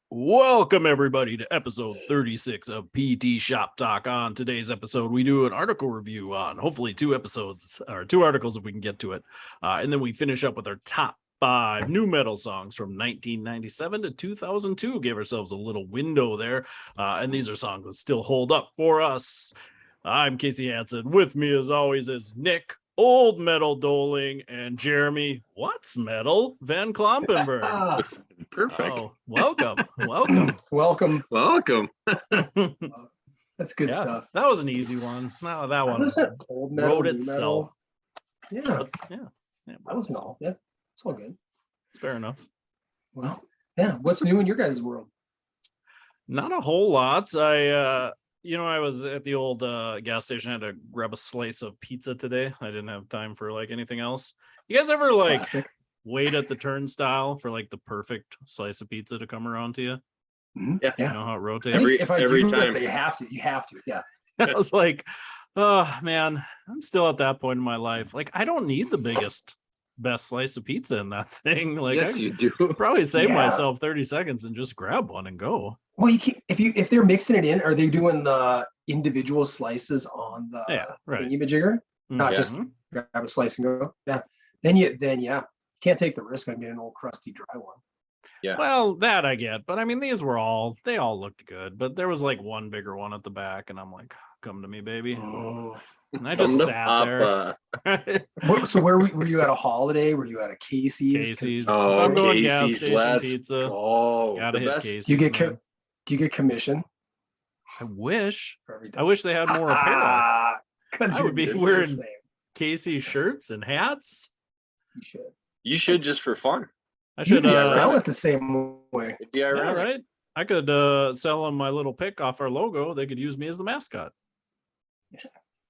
Welcome everybody to episode 36 of PT Shop Talk. On today's episode, we do an article review on hopefully two articles if we can get to it. And then we finish up with our top 5 new metal songs from 1997 to 2002. Give ourselves a little window there. And these are songs that still hold up for us. I'm Casey Hansen. With me as always is Nick, Old Metal Doling, and Jeremy, What's Metal, Van Klompenberg. Perfect. Oh, welcome. That's good stuff. That was an easy one. No, that one old metal, wrote itself. Metal? Yeah. That wasn't all. Yeah, it's all good. It's fair enough. Well, yeah. What's new in your guys' world? Not a whole lot. I was at the old gas station. I had to grab a slice of pizza today. I didn't have time for anything else. You guys ever Classic. wait at the turnstile for the perfect slice of pizza to come around to you? Mm-hmm. Yeah. You know how it rotates? Every time. You have to. Yeah. I was like, oh man, I'm still at that point in my life. I don't need the best slice of pizza in that thing. Yes, you do. Probably save myself 30 seconds and just grab one and go. Well, you can't, if they're mixing it in, are they doing the individual slices on the thingy-majigger? Not just grab a slice and go. Yeah. Then you can't take the risk on getting an old crusty dry one. Yeah. Well, that I get, but I mean, they all looked good, but there was one bigger one at the back, and I'm like, come to me, baby. Oh. And I just sat there. So where were you at a Holiday? Were you at a Casey's? Casey's. I'm going gas station pizza. Oh, gotta hit Casey's. Do you get commission? I wish they had more apparel. I would be wearing Casey shirts and hats. You should just for fun. I should spell it the same way. Yeah, right. I could sell them my little pick off our logo. They could use me as the mascot.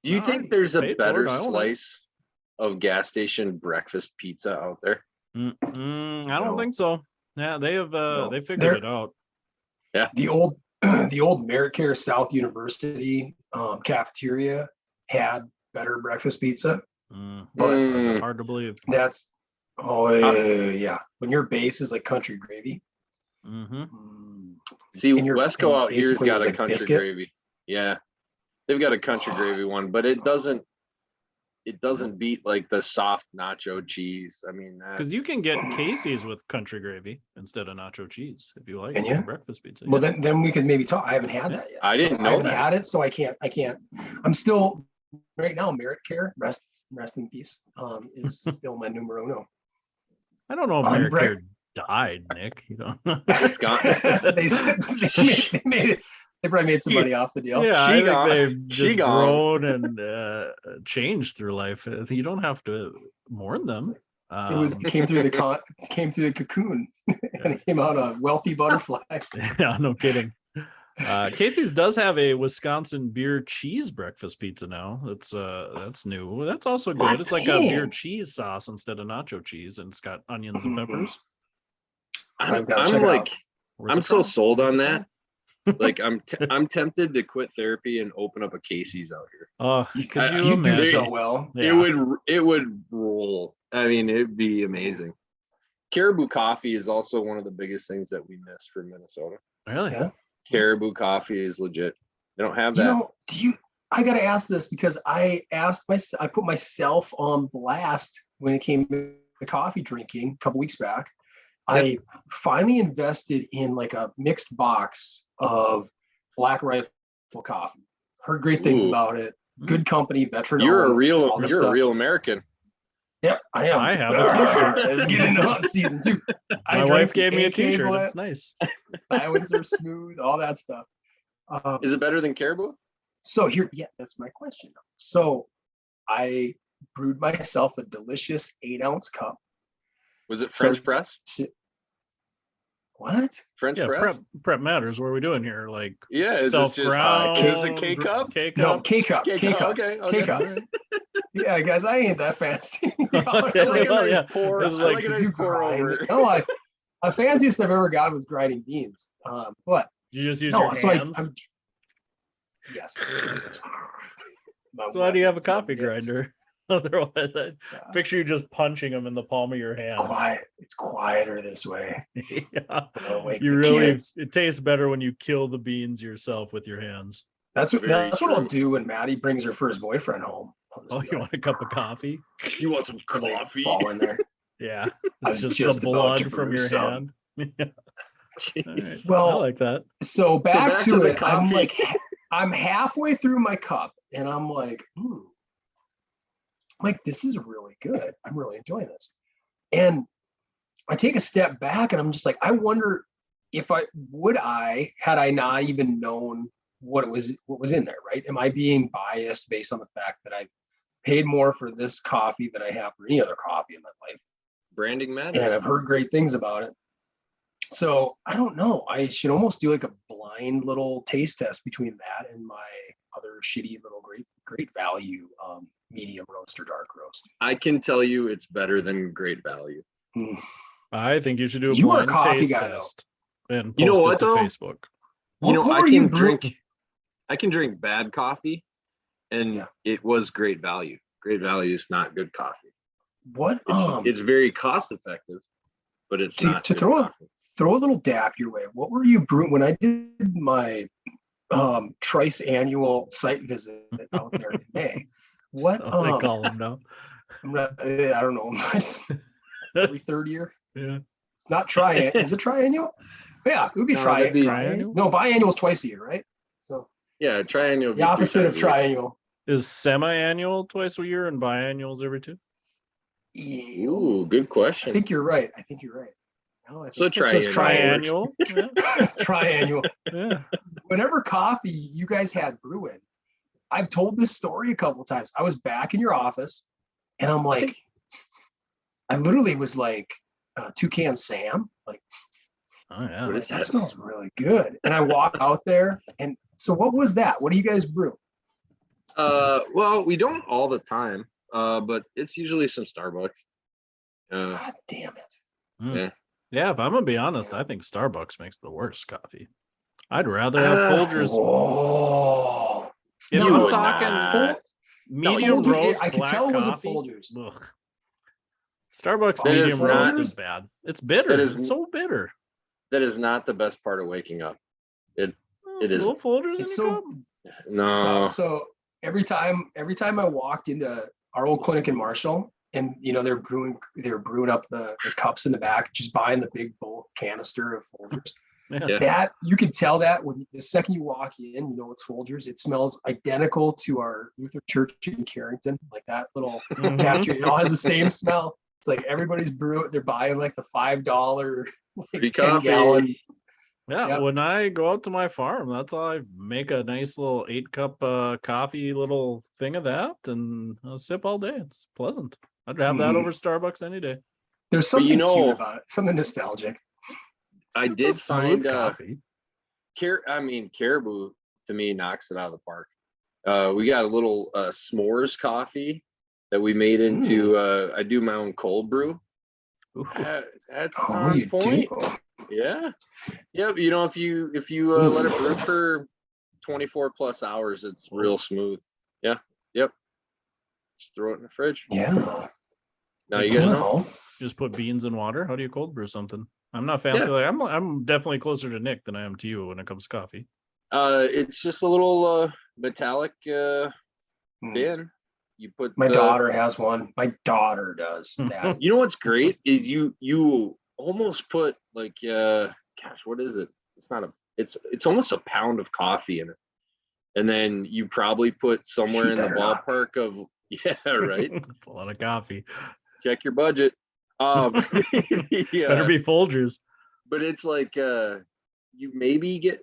Do you think there's a better slice of gas station breakfast pizza out there? I don't think so. Yeah, they have they figured it out. Yeah. The old Merit Care South University cafeteria had better breakfast pizza. But hard to believe. That's when your base is like country gravy. See, Wesco out here's got a country gravy. Yeah, they've got a country gravy one, but it doesn't beat the soft nacho cheese. I mean, because you can get Casey's with country gravy instead of nacho cheese if you like breakfast pizza. Well, then we could maybe talk. I haven't had that yet. I didn't know that. I haven't had it, so I can't. I'm still right now. Merit Care, rest in peace. Is still my numero uno. I don't know if Merit Care died, Nick. You don't know. It's gone. they made it. They probably made some money off the deal. Yeah, I think they've just grown and changed through life. You don't have to mourn them. It came through the cocoon, and it came out a wealthy butterfly. Yeah, no kidding. Casey's does have a Wisconsin beer cheese breakfast pizza now. That's new. That's also good. It's like a beer cheese sauce instead of nacho cheese, and it's got onions and peppers. I'm so sold on that. I'm tempted to quit therapy and open up a Casey's out here. Oh, could you do imagine? so well. Yeah. It would roll. I mean, it'd be amazing. Caribou coffee is also one of the biggest things that we miss from Minnesota. Really? Yeah. Caribou coffee is legit. They don't have that. I got to ask this because I put myself on blast when it came to coffee drinking a couple weeks back. I finally invested in a mixed box of Black Rifle coffee. Heard great things about it. Good company, veteran. You're a real American. Yep, I am. I have a t-shirt. Let's get into hunting season too. My wife gave me a t-shirt. It's nice. Silencer smooth, all that stuff. Is it better than Caribou? So that's my question. So I brewed myself a delicious 8-ounce cup. Was it French press? What? French press? Prep matters. What are we doing here? Is self-ground? Is it K-cup? No, K-cup. K-cup. Okay. K-cups. Yeah, guys, I ain't that fancy. Okay, well, yeah. This is pour over. No, the fanciest I've ever got was grinding beans. But you just use your hands? Yes. So why do you have a coffee grinder? Picture you just punching them in the palm of your hand. It's quieter this way. Yeah. Kids. It tastes better when you kill the beans yourself with your hands. That's what I'll do when Maddie brings her first boyfriend home. Oh, you want a cup of coffee? You want some coffee? Fall in there. Yeah, it's just the blood from your hand. Right. Well, I like that. So back to it. I'm halfway through my cup, and I'm like, this is really good. I'm really enjoying this. And I take a step back, and I'm just like, I wonder if had I not even known what was in there, right? Am I being biased based on the fact that I've paid more for this coffee than I have for any other coffee in my life? Branding matters. And I've heard great things about it. So I don't know. I should almost do like a blind little taste test between that and my other shitty little great value medium roast or dark roast. I can tell you it's better than great value. I think you should do a blind taste test and post it to Facebook. I can drink bad coffee, and it was great value. Great value is not good coffee. It's very cost effective, but it's not to throw a little dap your way. What were you brewing when I did my trice annual site visit out there in May? What they call them now? I don't know. Every third year. Yeah. It's not is it triennial? Yeah, it would be triennial. No, biannual is twice a year, right? So yeah, triennial. The opposite of triennial. Is semi-annual twice a year and biannual is every 2? Ooh, good question. I think you're right. So triennial. Triennial. Yeah. Whatever coffee you guys had brewing, I've told this story a couple of times. I was back in your office, and I'm like, I literally was like, Toucan Sam, like, oh yeah, that smells really good. And I walked out there, and so what was that? What do you guys brew? Well, we don't all the time, but it's usually some Starbucks. God damn it. Yeah, if I'm gonna be honest, I think Starbucks makes the worst coffee. I'd rather have Folgers. If I'm talking medium roast, I could tell it wasn't Folgers. Starbucks medium roast is bad. It's bitter. It's so bitter. That is not the best part of waking up. It is. Little Folgers. It's so no. So every time I walked into our old clinic in Marshall, and they're brewing up the cups in the back, just buying the big bulk canister of Folgers. Yeah. That you could tell that when the second you walk in, it's Folgers. It smells identical to our Lutheran church in Carrington, like that little cafeteria. It all has the same smell. It's like everybody's brewing. They're buying like the $5 like 10-gallon. Yeah, Yep. When I go out to my farm, that's how I make a nice little 8-cup coffee little thing of that, and I'll sip all day. It's pleasant. I'd have that over Starbucks any day. There's something cute about it, something nostalgic. I did find coffee. Caribou to me knocks it out of the park. We got a little s'mores coffee that we made into. I do my own cold brew. That's on point. Yeah. Yep. If you let it brew for 24 plus hours, it's real smooth. Yeah. Yep. Just throw it in the fridge. Yeah. Now you guys know. Just put beans in water. How do you cold brew something? I'm not fancy. Yeah. I'm definitely closer to Nick than I am to you when it comes to coffee. It's just a little metallic bin. You put. My daughter has one. My daughter does that. You know what's great is you almost put like gosh, what is it? It's almost a pound of coffee in it, and then you probably put somewhere in the ballpark of right. That's a lot of coffee. Check your budget. Yeah. Better be Folgers. But it's like you maybe get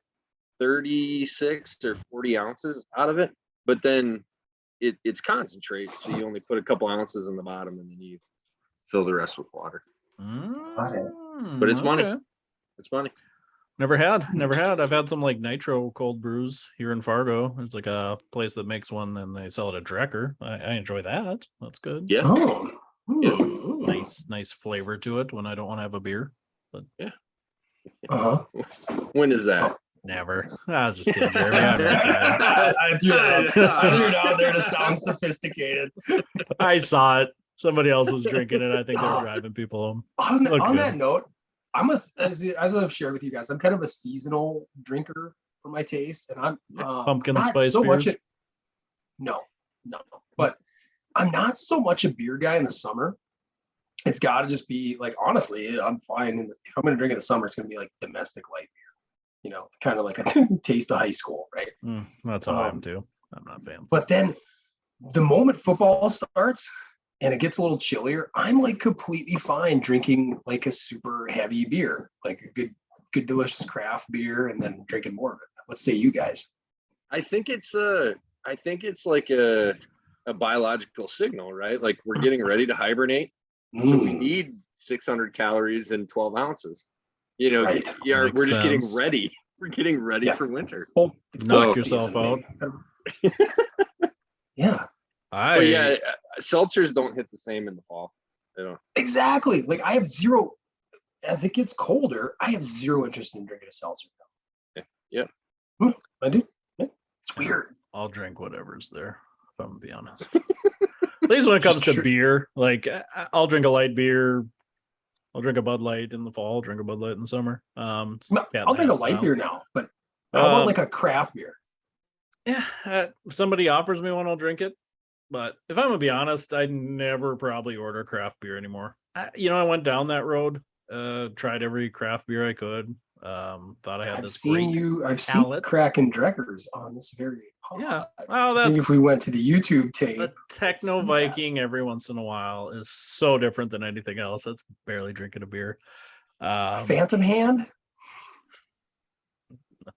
36 or 40 ounces out of it, but then it's concentrate, so you only put a couple ounces in the bottom, and then you fill the rest with water. But it's money. It's money. Never had. I've had some like nitro cold brews here in Fargo. There's like a place that makes one, and they sell it at Drecker. I enjoy that. That's good. Yeah. Oh. Yeah. Nice flavor to it when I don't want to have a beer. But Uh-huh. When is that? Never. I was just kidding, Jeremy. I'm not trying. I threw it out there to sound sophisticated. I saw it. Somebody else was drinking it. I think they were driving people home. On that note, as I've shared with you guys, I'm kind of a seasonal drinker for my taste, and I'm Pumpkin not spice so beers. much. No, but I'm not so much a beer guy in the summer. It's got to just be like, honestly, I'm fine. If I'm going to drink in the summer, it's going to be like domestic light beer, kind of like a taste of high school, right? That's how I am too. I'm not a fan. But then the moment football starts and it gets a little chillier, I'm like completely fine drinking like a super heavy beer, like a good, delicious craft beer, and then drinking more of it. What say you guys? I think it's like a biological signal, right? Like we're getting ready to hibernate. So we need 600 calories and 12 ounces. Right. We're just sense. getting ready. We're getting ready for winter. Knock yourself out. Yeah. So yeah, seltzers don't hit the same in the fall. Exactly. Like I have zero, as it gets colder, I have zero interest in drinking a seltzer. Yeah. I do. It's weird. I'll drink whatever's there, if I'm gonna be honest. At least when it comes to beer, like I'll drink a light beer. I'll drink a Bud Light in the fall, drink a Bud Light in the summer. I'll drink a light beer now, but how about like a craft beer? Yeah, if somebody offers me one, I'll drink it. But if I'm gonna be honest, I'd never probably order craft beer anymore. I went down that road, tried every craft beer I could. Thought I had this great I've seen Kraken Dreckers on this very pod. Yeah. Well, I think if we went to the YouTube tape, a techno Viking every once in a while is so different than anything else. That's barely drinking a beer. Phantom Hand.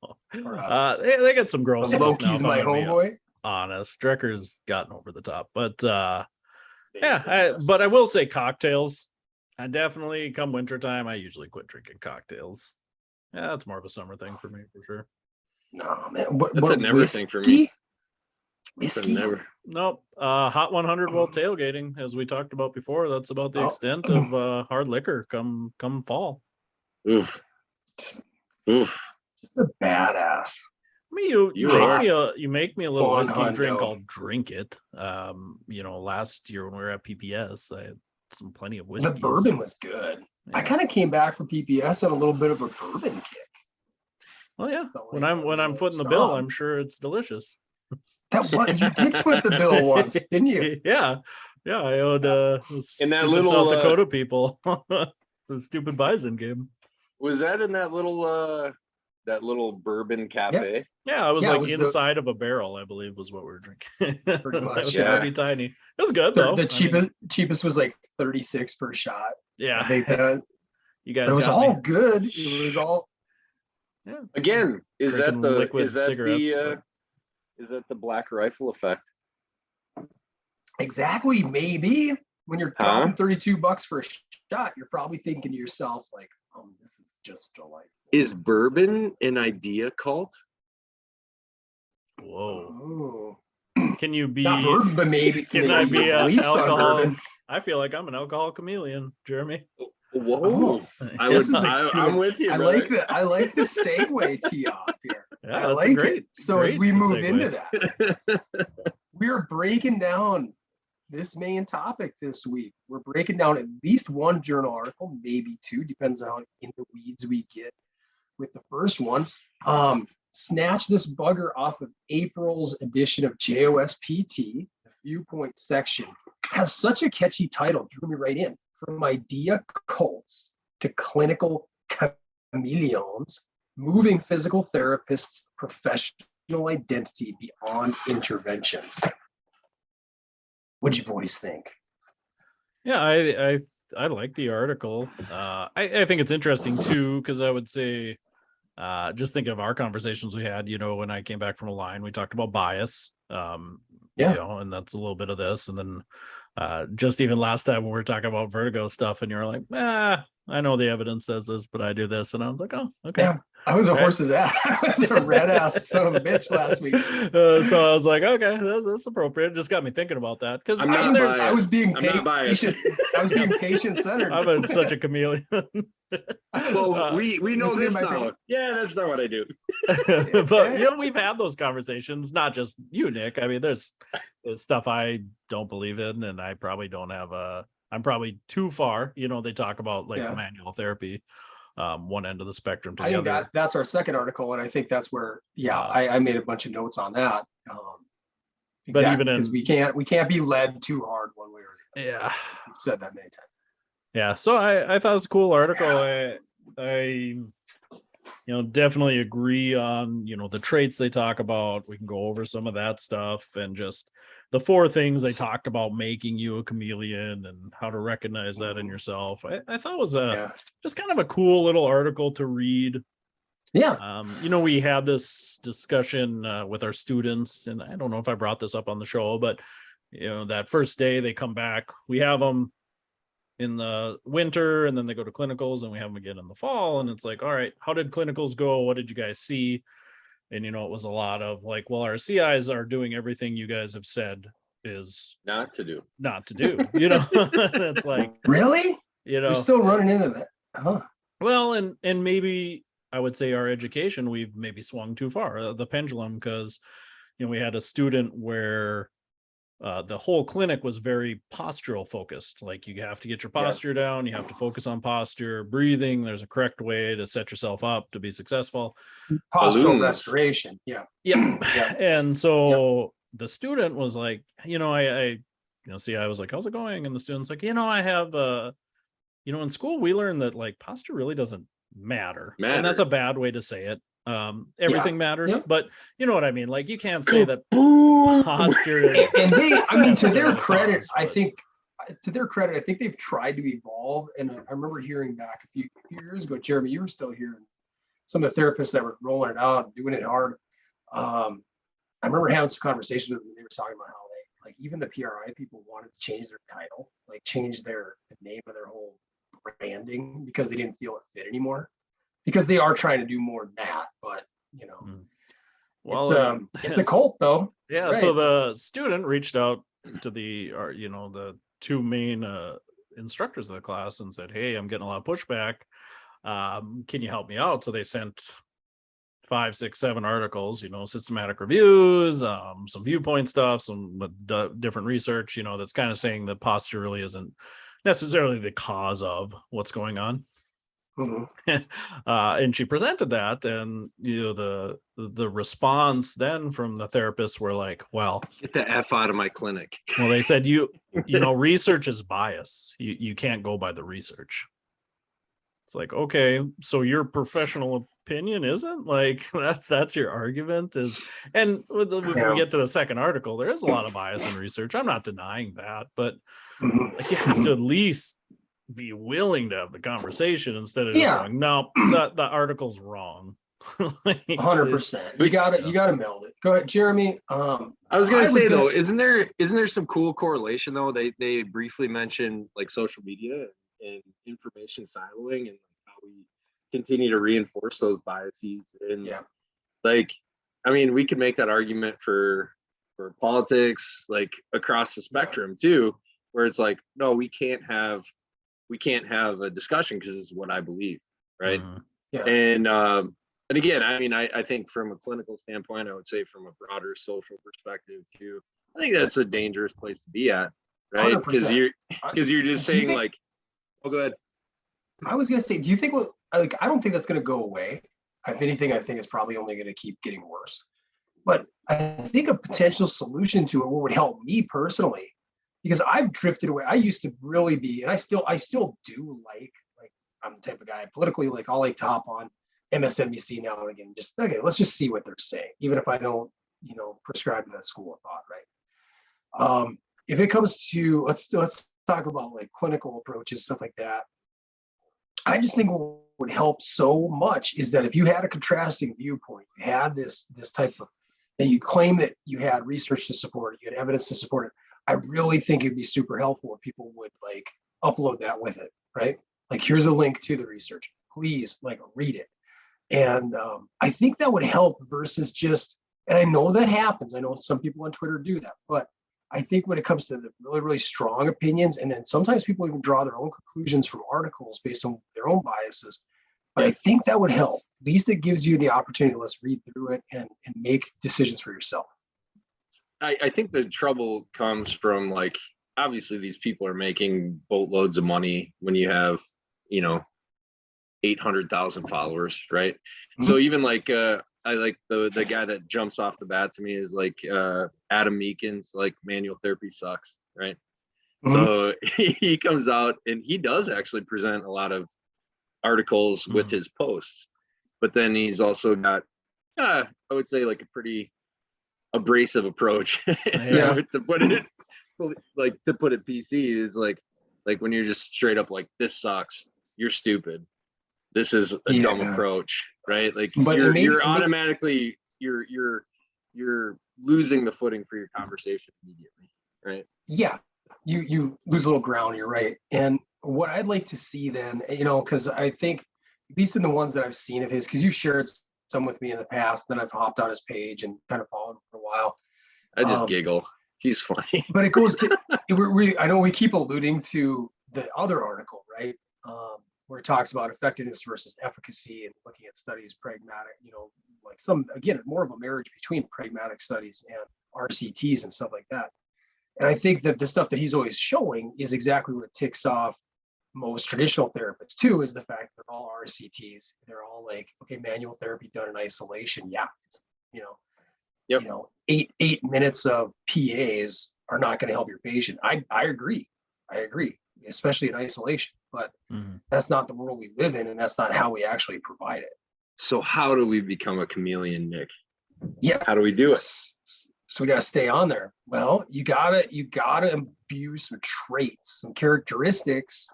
No. They got some gross stuff. Loki's my homeboy. Honest, Drecker's gotten over the top, but but I will say cocktails. I definitely come wintertime, I usually quit drinking cocktails. Yeah, it's more of a summer thing for me for sure. No, man. That's a never thing for me. Whiskey? Never. Nope. Hot 100 while tailgating, as we talked about before. That's about the extent of hard liquor come fall. Oof. Just a badass. I mean, you make me a little whiskey drink. I'll drink it. Last year when we were at PPS, I had plenty of whiskey. The bourbon was good. Yeah. I kind of came back from PPS on a little bit of a bourbon kick. Well, yeah. When I'm footing the bill, I'm sure it's delicious. You did foot the bill once, didn't you? Yeah. I owed in that little South Dakota people the stupid Bison game. Was that in that little bourbon cafe? Yeah, I was inside of a barrel, I believe, was what we were drinking. Pretty much. It was pretty tiny. It was good though. The cheapest was like 36 per shot. Yeah, I think that you guys. It was all good. It was all. Yeah. Again, is that the Black Rifle effect? Exactly. Maybe when you're dropping $32 for a shot, you're probably thinking to yourself like, "Oh, this is just delightful." Is bourbon an idea cult? Whoa. Can you be not bourbon, but maybe can I be an alcohol? I feel like I'm an alcohol chameleon, Jeremy. Whoa. I'm with you. I like that. I like the segue tee off here. Yeah, I like great, it. So great as we move segue into that, we are breaking down this main topic this week. We're breaking down at least one journal article, maybe two, depends on how in the weeds we get with the first one. Snatch this bugger off of April's edition of JOSPT. The viewpoint section has such a catchy title, drew me right in. From idea cults to clinical chameleons, moving physical therapists' professional identity beyond interventions. What do you boys think? Yeah, I like the article. I think it's interesting too, because I would say, just thinking of our conversations we had, when I came back from a line, we talked about bias. And that's a little bit of this. And then just even last time when we were talking about vertigo stuff, and you're like, I know the evidence says this, but I do this. And I was like, oh, okay. I was a Right. horse's ass. I was a red ass son of a bitch last week. So I was like, okay, that's appropriate. It just got me thinking about that because I'm I not mean, there's biased. I was being I'm not biased. patient. I was being patient centered. I'm such a chameleon. Well, we know Consider this my now. Yeah, that's not what I do. But we've had those conversations, not just you, Nick. I mean, there's stuff I don't believe in, and I probably don't have I'm probably too far. They talk about like the manual therapy, one end of the spectrum to I the think other. that's our second article, and I think that's where I made a bunch of notes on that. But Exactly, even because we can't be led too hard one way or the other. Yeah, We've said that many times. Yeah, so I thought it was a cool article. I definitely agree on the traits they talk about. We can go over some of that stuff and just the 4 things they talked about making you a chameleon and how to recognize that in yourself. I thought it was just kind of a cool little article to read. Yeah. We had this discussion with our students, and I don't know if I brought this up on the show, but that first day they come back, we have them in the winter, and then they go to clinicals, and we have them again in the fall. And it's like, all right, how did clinicals go? What did you guys see? And it was a lot of like, well, our CIs are doing everything you guys have said is not to do. It's like, really, you're still running into that, huh? Well, and maybe I would say our education, we've maybe swung too far, the pendulum, because we had a student where the whole clinic was very postural focused. Like, you have to get your posture down, you have to focus on posture, breathing. There's a correct way to set yourself up to be successful. Postural restoration. Yeah. And so the student was like, I was like, how's it going? And the student's like, I have in school we learned that like posture really doesn't matter. And that's a bad way to say it. Everything matters, but you know what I mean? Like, you can't say that posture is, and they, I mean, to their credit, I think they've tried to evolve. And I remember hearing back a few years ago, Jeremy, you were still here, and some of the therapists that were rolling it out, doing it hard. I remember having some conversations with them, and they were talking about how they, like, even the PRI people wanted to change their title, like change the name of their whole branding, because they didn't feel it fit anymore. Because they are trying to do more than that, but well, it's a cult though. Yeah. Right. So the student reached out to the 2 main instructors of the class and said, "Hey, I'm getting a lot of pushback. Can you help me out?" So they sent 5, 6, 7 articles, systematic reviews, some viewpoint stuff, some different research, that's kind of saying that posture really isn't necessarily the cause of what's going on. Mm-hmm. And she presented that, and the response then from the therapists were like, well, get the F out of my clinic. Well, they said research is bias. You can't go by the research. It's like, okay, so your professional opinion isn't, like, that's your argument is. And if we get to the second article, there is a lot of bias in research. I'm not denying that, but like, you have to at least be willing to have the conversation instead of just going, no, the article's wrong. 100%. You gotta meld it. Go ahead, Jeremy. I was gonna say though, isn't there some cool correlation though? They briefly mentioned like social media and information siloing, and how we continue to reinforce those biases. And like, I mean, we could make that argument for politics, like across the spectrum too, where it's like, no, we can't have a discussion because it's what I believe, right? And again, I mean, I think from a clinical standpoint, I would say from a broader social perspective too, I think that's a dangerous place to be at, right? Because you're just saying like, oh, go ahead. I was gonna say, do you think I don't think that's gonna go away. If anything, I think it's probably only gonna keep getting worse. But I think a potential solution to it would help me personally, because I've drifted away. I used to really be, and I still do like I'm the type of guy politically, like I'll like to hop on MSNBC now and again, just okay, let's just see what they're saying, even if I don't, prescribe to that school of thought, right? If it comes to let's talk about like clinical approaches, stuff like that. I just think what would help so much is that if you had a contrasting viewpoint, you had this type of, and you claim that you had research to support it, you had evidence to support it. I really think it'd be super helpful if people would like upload that with it, right? Like, here's a link to the research. Please, like, read it. And I think that would help versus just, and I know that happens. I know some people on Twitter do that, but I think when it comes to the really, really strong opinions, and then sometimes people even draw their own conclusions from articles based on their own biases, but I think that would help. At least it gives you the opportunity to let's read through it and make decisions for yourself. I think the trouble comes from, like, obviously these people are making boatloads of money when you have, 800,000 followers, right? Mm-hmm. So even like I like the guy that jumps off the bat to me is like Adam Meekins, like manual therapy sucks, right? Mm-hmm. So he comes out and he does actually present a lot of articles with his posts, but then he's also got I would say like a pretty abrasive approach. To put it PC is like when you're just straight up like, this sucks, you're stupid, this is a dumb approach, right? Like, but you're automatically you're losing the footing for your conversation immediately, right? Yeah, you lose a little ground, you're right. And what I'd like to see then, because I think, at least in the ones that I've seen of his, because you shared some with me in the past, then I've hopped on his page and kind of followed him for a while. I just giggle. He's funny. But it goes to, I know we keep alluding to the other article, right? Where it talks about effectiveness versus efficacy and looking at studies, pragmatic, like again, more of a marriage between pragmatic studies and RCTs and stuff like that. And I think that the stuff that he's always showing is exactly what ticks off most traditional therapists too, is the fact they're all RCTs. They're all like, okay, manual therapy done in isolation. Yeah. It's, 8 minutes of PAs are not going to help your patient. I agree, especially in isolation, but that's not the world we live in, and that's not how we actually provide it. So how do we become a chameleon, Nick? Yeah. How do we do it? So we got to stay on there. Well, you gotta imbue some traits, some characteristics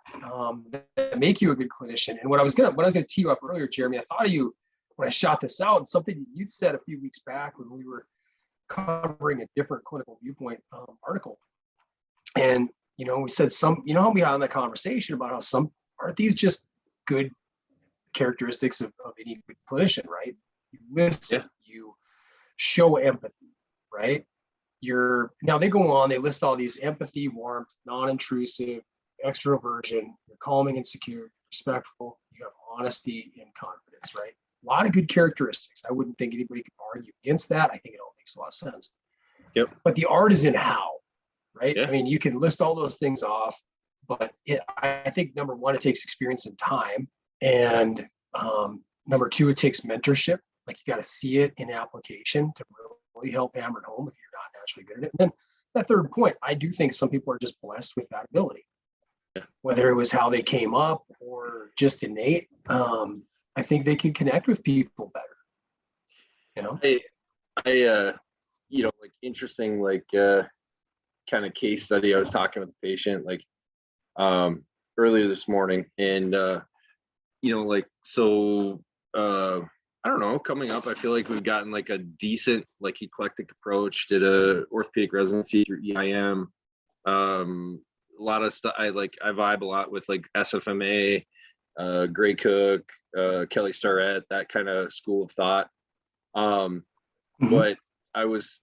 that make you a good clinician. And when I was gonna tee you up earlier, Jeremy, I thought of you when I shot this out, and something you said a few weeks back when we were covering a different clinical viewpoint article. And, we said how we had in that conversation about how aren't these just good characteristics of any good clinician, right? You listen, you show empathy, right? Now they go on, they list all these: empathy, warmth, non-intrusive, extroversion, you're calming and secure, respectful, you have honesty and confidence, right? A lot of good characteristics. I wouldn't think anybody could argue against that. I think it all makes a lot of sense. Yep. But the art is in how, right? Yeah. I mean, you can list all those things off, but I think number one, it takes experience and time. And number two, it takes mentorship. Like, you got to see it in application to really help hammer it home if you're not naturally good at it. And then that third point, I do think some people are just blessed with that ability. Yeah. Whether it was how they came up or just innate, I think they can connect with people better. I like interesting, like kind of case study. I was talking with a patient like earlier this morning, and I don't know, coming up, I feel like we've gotten like a decent, like, eclectic approach. Did a orthopedic residency through EIM. A lot of stuff. I vibe a lot with like SFMA, Gray Cook, Kelly Starrett, that kind of school of thought. But I was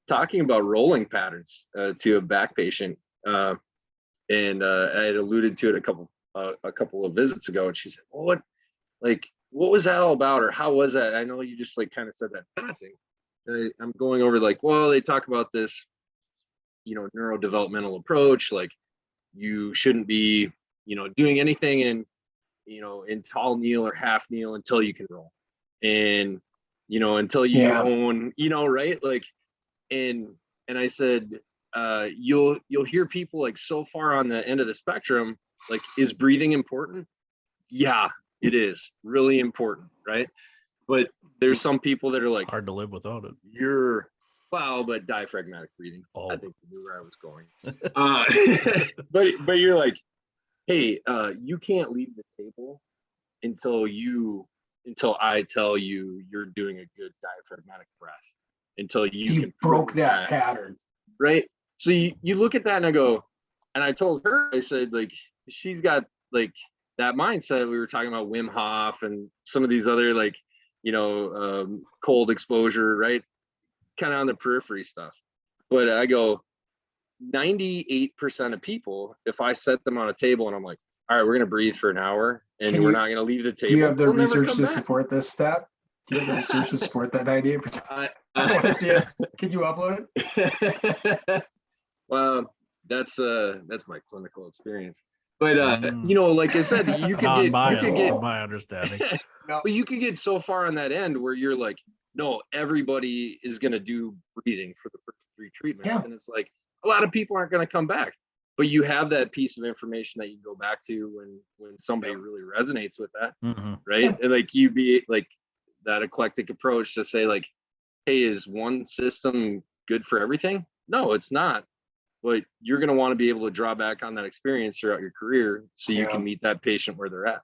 talking about rolling patterns to a back patient, and I had alluded to it a couple of visits ago, and she said, "Well, what was that all about, or how was that? I know you just like kind of said that passing." I'm going over like, well, they talk about this, neurodevelopmental approach, like you shouldn't be, doing anything in tall kneel or half kneel until you can roll, and until you own, right? Like, and I said, you'll hear people like so far on the end of the spectrum, like, is breathing important? Yeah, it is really important, right? But there's some people that are like, it's hard to live without it. But diaphragmatic breathing. I think you knew where I was going. But you're like, hey, you can't leave the table until I tell you you're doing a good diaphragmatic breath, until you broke that pattern, right? So you look at that, and I told her, I said, like, she's got like that mindset, we were talking about Wim Hof and some of these other like, cold exposure, right? Kind of on the periphery stuff. But I go, 98% of people, if I set them on a table and I'm like, all right, we're going to breathe for an hour and we're not going to leave the table. Do you have the they'll never research come to back. support this stat? Do you have the research to support that 98%? I want to see it. Can you upload it? Well, that's my clinical experience. But like I said, you could non-biased get from my understanding. No. But you could get so far on that end where you're like, no, everybody is going to do breathing for the first 3 treatments. Yeah. And it's like, a lot of people aren't going to come back. But you have that piece of information that you go back to when somebody really resonates with that, right? Yeah. And like you be like that eclectic approach to say like, hey, is one system good for everything? No, it's not. But you're going to want to be able to draw back on that experience throughout your career so you can meet that patient where they're at.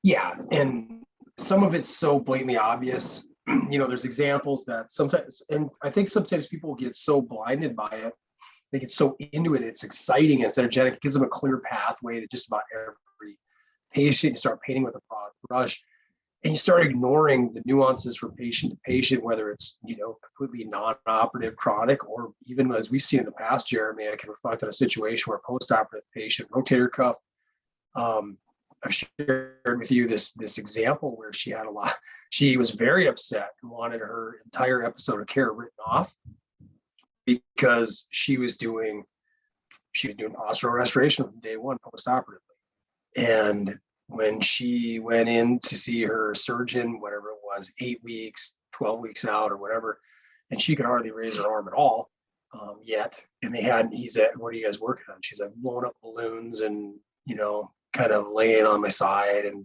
Yeah. And some of it's so blatantly obvious. There's examples that sometimes, and I think sometimes people get so blinded by it. They get so into it. It's exciting. It's energetic. It gives them a clear pathway to just about every patient. You start painting with a broad brush and you start ignoring the nuances from patient to patient, whether it's, completely non-operative chronic, or even as we've seen in the past, Jeremy, I can reflect on a situation where a post-operative patient, rotator cuff, I've shared with you this example where she was very upset and wanted her entire episode of care written off because she was doing postural restoration from day one post-operatively. And when she went in to see her surgeon, whatever it was, 8 weeks, 12 weeks out or whatever, and she could hardly raise her arm at all yet. And he said, what are you guys working on? She's like, blowing up balloons and, kind of laying on my side and,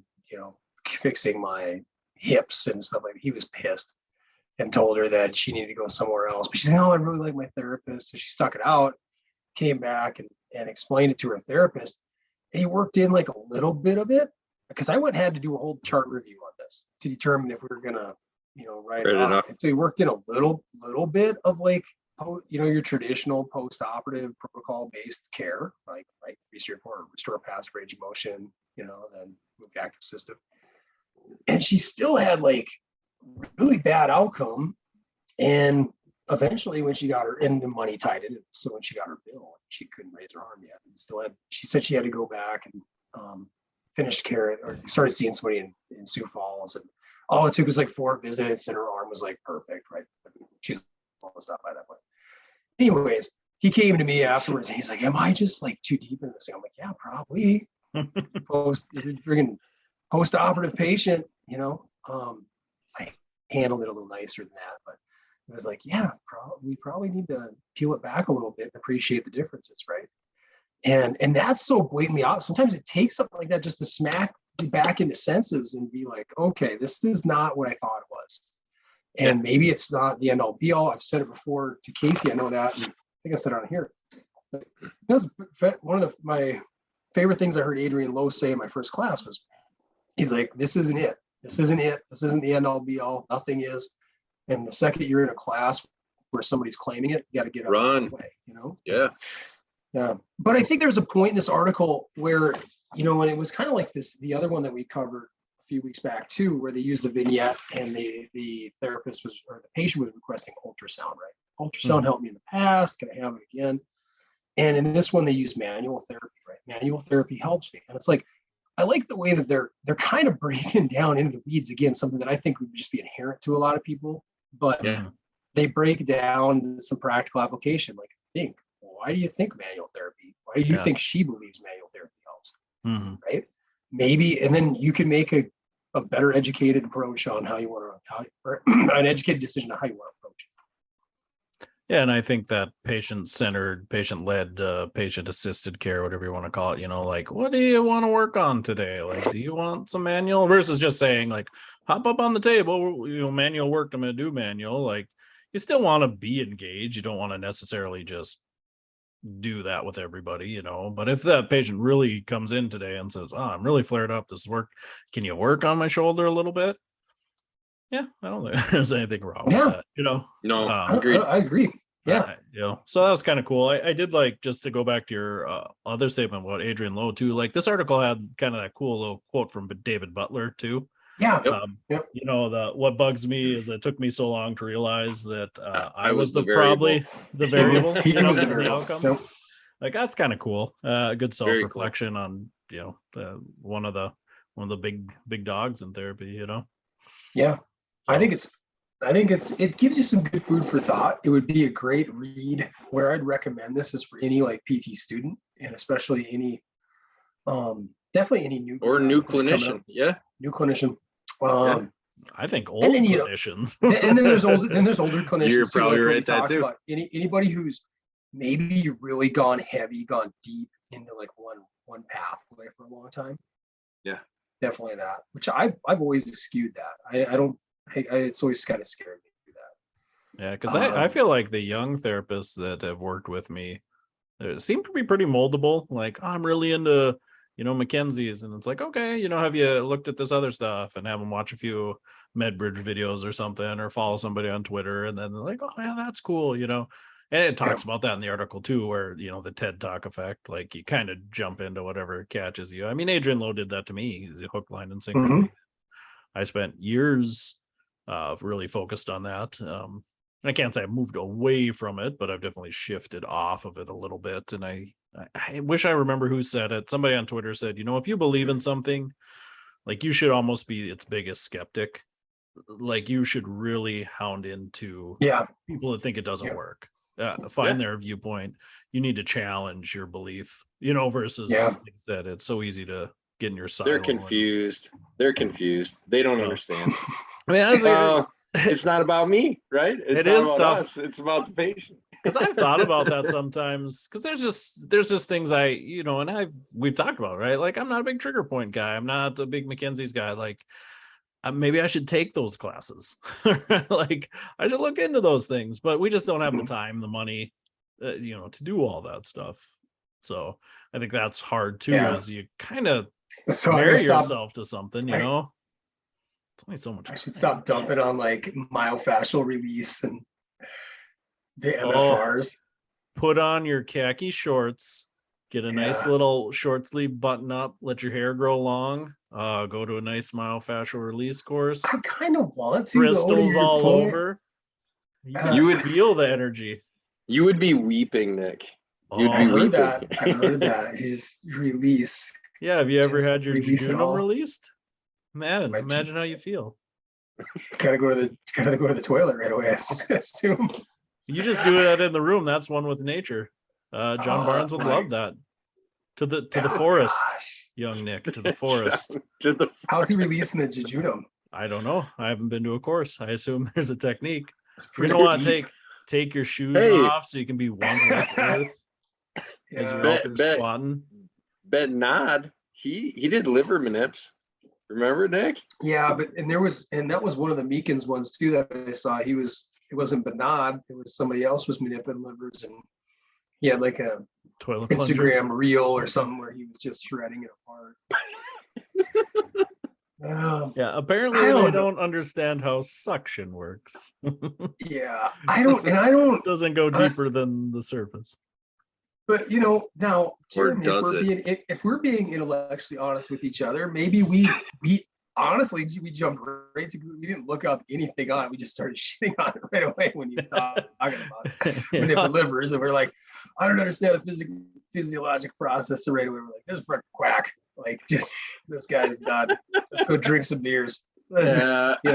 fixing my hips and stuff like that. He was pissed and told her that she needed to go somewhere else. But she's like, oh, I really like my therapist. So she stuck it out, came back and explained it to her therapist. And he worked in like a little bit of it because I had to do a whole chart review on this to determine if we were going to, write it up. And so he worked in a little bit of like, your traditional post-operative protocol-based care, like restore passive range of motion, then move the active system. And she still had like really bad outcome. And eventually when she got her, and the money tied in it, so when she got her bill, she couldn't raise her arm yet. And she said she had to go back and finished care or started seeing somebody in Sioux Falls. And all it took was like 4 visits and her arm was like perfect, right? She was almost up by that point. Anyways, he came to me afterwards and he's like, am I just like too deep in this thing? I'm like, yeah, probably. Post-operative patient, I handled it a little nicer than that, but it was like, yeah, we probably need to peel it back a little bit and appreciate the differences, right? And that's so blatantly obvious. Sometimes it takes something like that just to smack you back into senses and be like, okay, this is not what I thought it was. And maybe it's not the end all be all. I've said it before to Casey. I know that. And I think I said it on here. But that was one of my favorite things I heard Adrian Lowe say in my first class was, he's like, this isn't it. This isn't it. This isn't the end all be all. Nothing is. And the second you're in a class where somebody's claiming it, you got to get out of the way, Yeah. Yeah. But I think there's a point in this article where, when it was kind of like the other one that we covered a few weeks back too, where they used the vignette and the therapist or the patient was requesting ultrasound, right? Ultrasound helped me in the past. Can I have it again? And in this one, they use manual therapy, right? Manual therapy helps me. And it's like, I like the way that they're kind of breaking down into the weeds again, something that I think would just be inherent to a lot of people, but they break down some practical application. Like, why do you think manual therapy? Why do you think she believes manual therapy helps? Right? Maybe, and then you can make a better educated approach on how you want to, or an educated decision on how you want to approach it. Yeah, and I think that patient-centered, patient-led, patient-assisted care, whatever you want to call it, like, what do you want to work on today? Like, do you want some manual versus just saying, like, hop up on the table, manual work, I'm going to do manual. Like, you still want to be engaged. You don't want to necessarily just do that with everybody, but if that patient really comes in today and says, I'm really flared up, this work, can you work on my shoulder a little bit? Yeah, I don't think there's anything wrong with that, No, I agree. Yeah. So that was kind of cool. I did like, just to go back to your other statement about Adrian Lowe too. Like this article had kind of that cool little quote from David Butler too. Yeah. Yep. What bugs me is it took me so long to realize that I was the probably the variable. He was the in the variable. outcome. Yep. Like that's kind of cool. Good Very self-reflection on one of the big dogs in therapy. Yeah. So. I think it gives you some good food for thought. It would be a great read. Where I'd recommend this is for any like PT student, and especially any definitely any new clinician. Yeah. New clinician. I think old and then, clinicians. and then there's older clinicians. You're too, probably like right that too. Anybody who's maybe really gone deep into like one pathway for a long time. Yeah, definitely that. Which I've always skewed that. It's always kind of scared me to do that. Yeah, because I feel like the young therapists that have worked with me seem to be pretty moldable. Like, I'm really into Mackenzie's, and it's like, okay, have you looked at this other stuff, and have them watch a few MedBridge videos or something, or follow somebody on Twitter, and then they're like, oh yeah, that's cool, and it talks about that in the article too, where the TED Talk effect, like you kind of jump into whatever catches you. I mean, Adrian Lowe did that to me, the hook, line, and sinker. Mm-hmm. I spent years really focused on that. I can't say I moved away from it, but I've definitely shifted off of it a little bit. And I wish I remember who said it. Somebody on Twitter said, if you believe in something, like you should almost be its biggest skeptic. Like you should really hound into people that think it doesn't work. Find their viewpoint. You need to challenge your belief, versus like I said, it's so easy to get in your silo. They're confused. They don't understand. I mean, it's not about me, right? It's not about us. It's about the patient. Because I've thought about that sometimes. Because there's just things we've talked about, right? Like I'm not a big trigger point guy. I'm not a big Mackenzie's guy. Like maybe I should take those classes. Like I should look into those things, but we just don't have the time, the money, to do all that stuff. So I think that's hard too, as you kind of marry yourself to something, It's only so much. I should stop dumping on like myofascial release and the MFRs. Put on your khaki shorts, get a nice little short sleeve button up, let your hair grow long, go to a nice myofascial release course. I kind of want to. Crystals all over. You would feel the energy. You would be weeping, Nick. I heard that. You just release. Yeah, have you ever had your jejunum released? Man, imagine how you feel. Gotta go to the toilet right away. I assume. You just do that in the room. That's one with nature. John Barnes would love that. To the forest, young Nick. To the forest. How's he releasing the jejunum? I don't know. I haven't been to a course. I assume there's a technique. You're gonna want to take your shoes off so you can be one with Earth. As you're up and squatting. Bet Nod. He did liver manips. Remember, Nick? Yeah, that was one of the Meekins ones too that I saw. It wasn't Bernard, it was somebody else was manipulating livers, and he had like a toilet Instagram reel or something where he was just shredding it apart. Yeah, apparently they don't understand how suction works. Yeah, I don't. It doesn't go deeper than the surface. But now, Jeremy, if we're being intellectually honest with each other, maybe we honestly jumped right to. We didn't look up anything on it. We just started shitting on it right away when you talking about it. Manipulative livers, and we're like, I don't understand the physiologic process. So right away, we're like, this is freaking quack. Like, just this guy's done. Let's go drink some beers. But I mean,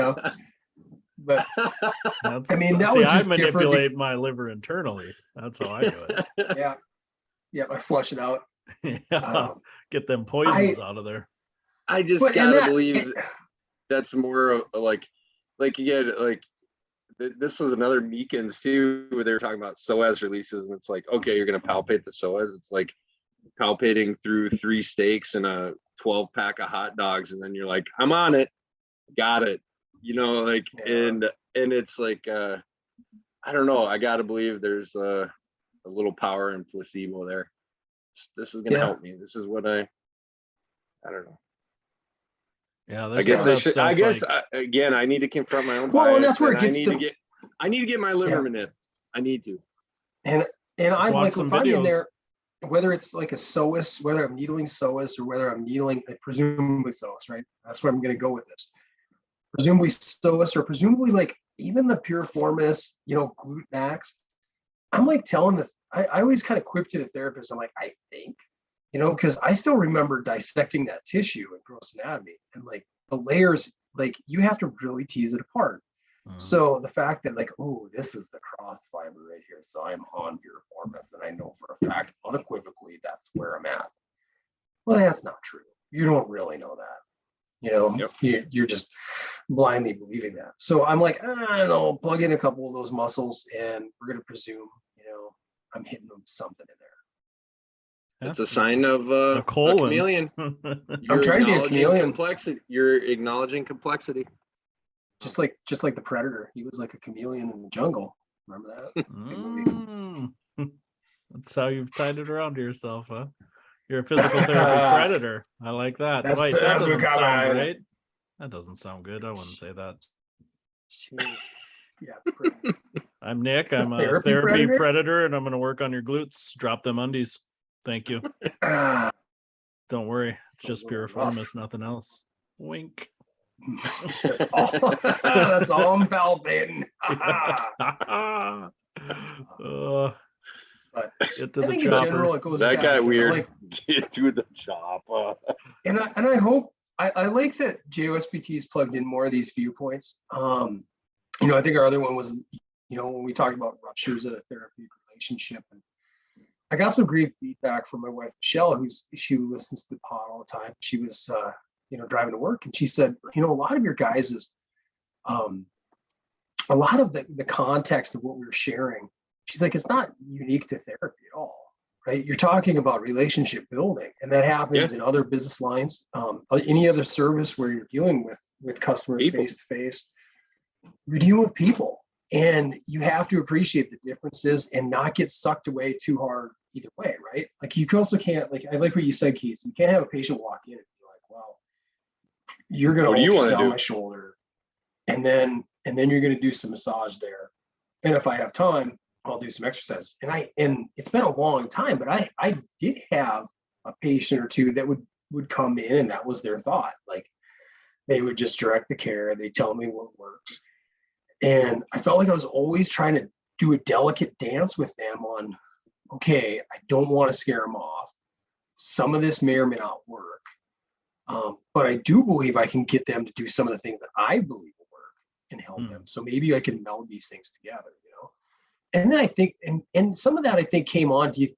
that was just I manipulate my liver internally. That's how I do it. Yeah, I flush it out. Get them poisons out of there. I just gotta believe that's more of like again, like this was another Meekins too, where they were talking about psoas releases, and it's like, okay, you're gonna palpate the psoas. It's like palpating through 3 steaks and a 12-pack of hot dogs, and then you're like, I'm on it, got it, and it's like I don't know, I gotta believe there's a little power in placebo there. This is gonna help me. This is what I don't know. Yeah, I guess again, I need to confront my own bias. Well, and that's where it gets I need to get my liver manipped. I need to. And Let's I'm watch like, some if I'm in videos. there, whether it's like a psoas, whether I'm needling psoas or whether I'm needling, presumably psoas, right? That's where I'm going to go with this. Presumably psoas, or presumably like even the piriformis, glute max. I'm like telling I always kind of quip to the therapist. I'm like, I think, because I still remember dissecting that tissue in gross anatomy, and like the layers, like you have to really tease it apart. So the fact that like, oh, this is the cross fiber right here, so I'm on piriformis, and I know for a fact, unequivocally, that's where I'm at. Well, that's not true. You don't really know that. Yep. You're just blindly believing that. So I'm like, I don't know, plug in a couple of those muscles, and we're gonna presume, I'm hitting them something in there. It's a sign of a colon. chameleon. I'm trying to be a chameleon. Complexity. You're acknowledging complexity. Just like the Predator, he was like a chameleon in the jungle. Remember that? That's how you've tied it around to yourself, huh? You're a physical therapy predator. I like that. That's Wait, that what doesn't got sound my- great. That doesn't sound good. I wouldn't say that. Yeah. I'm Nick. I'm a Therapy therapy predator? predator, and I'm going to work on your glutes. Drop them undies. Thank you. Don't worry. It's just piriformis, nothing else. Wink. That's all. That's all I'm palpating. But get to I the think chopper. in general it goes That back, got weird. Like, Get to the chopper. and I hope I like that JOSPT's plugged in more of these viewpoints. I think our other one was, when we talked about ruptures of the therapeutic relationship, and I got some great feedback from my wife Michelle, she listens to the pod all the time. She was driving to work, and she said, a lot of your guys is a lot of the context of what we were sharing. She's like, it's not unique to therapy at all, right? You're talking about relationship building, and that happens in other business lines, any other service where you're dealing with customers face to face. You're dealing with people, and you have to appreciate the differences and not get sucked away too hard either way, right? Like you also can't, like, I like what you said, Keith. You can't have a patient walk in and be like, well, you're going to ultrasound my shoulder, and then you're going to do some massage there, and if I have time, I'll do some exercise. And it's been a long time, but I did have a patient or two that would come in, and that was their thought. Like they would just direct the care. They tell me what works. And I felt like I was always trying to do a delicate dance with them on, okay, I don't want to scare them off. Some of this may or may not work. But I do believe I can get them to do some of the things that I believe will work and help them. So maybe I can meld these things together, And then I think, and some of that I think came on. Do you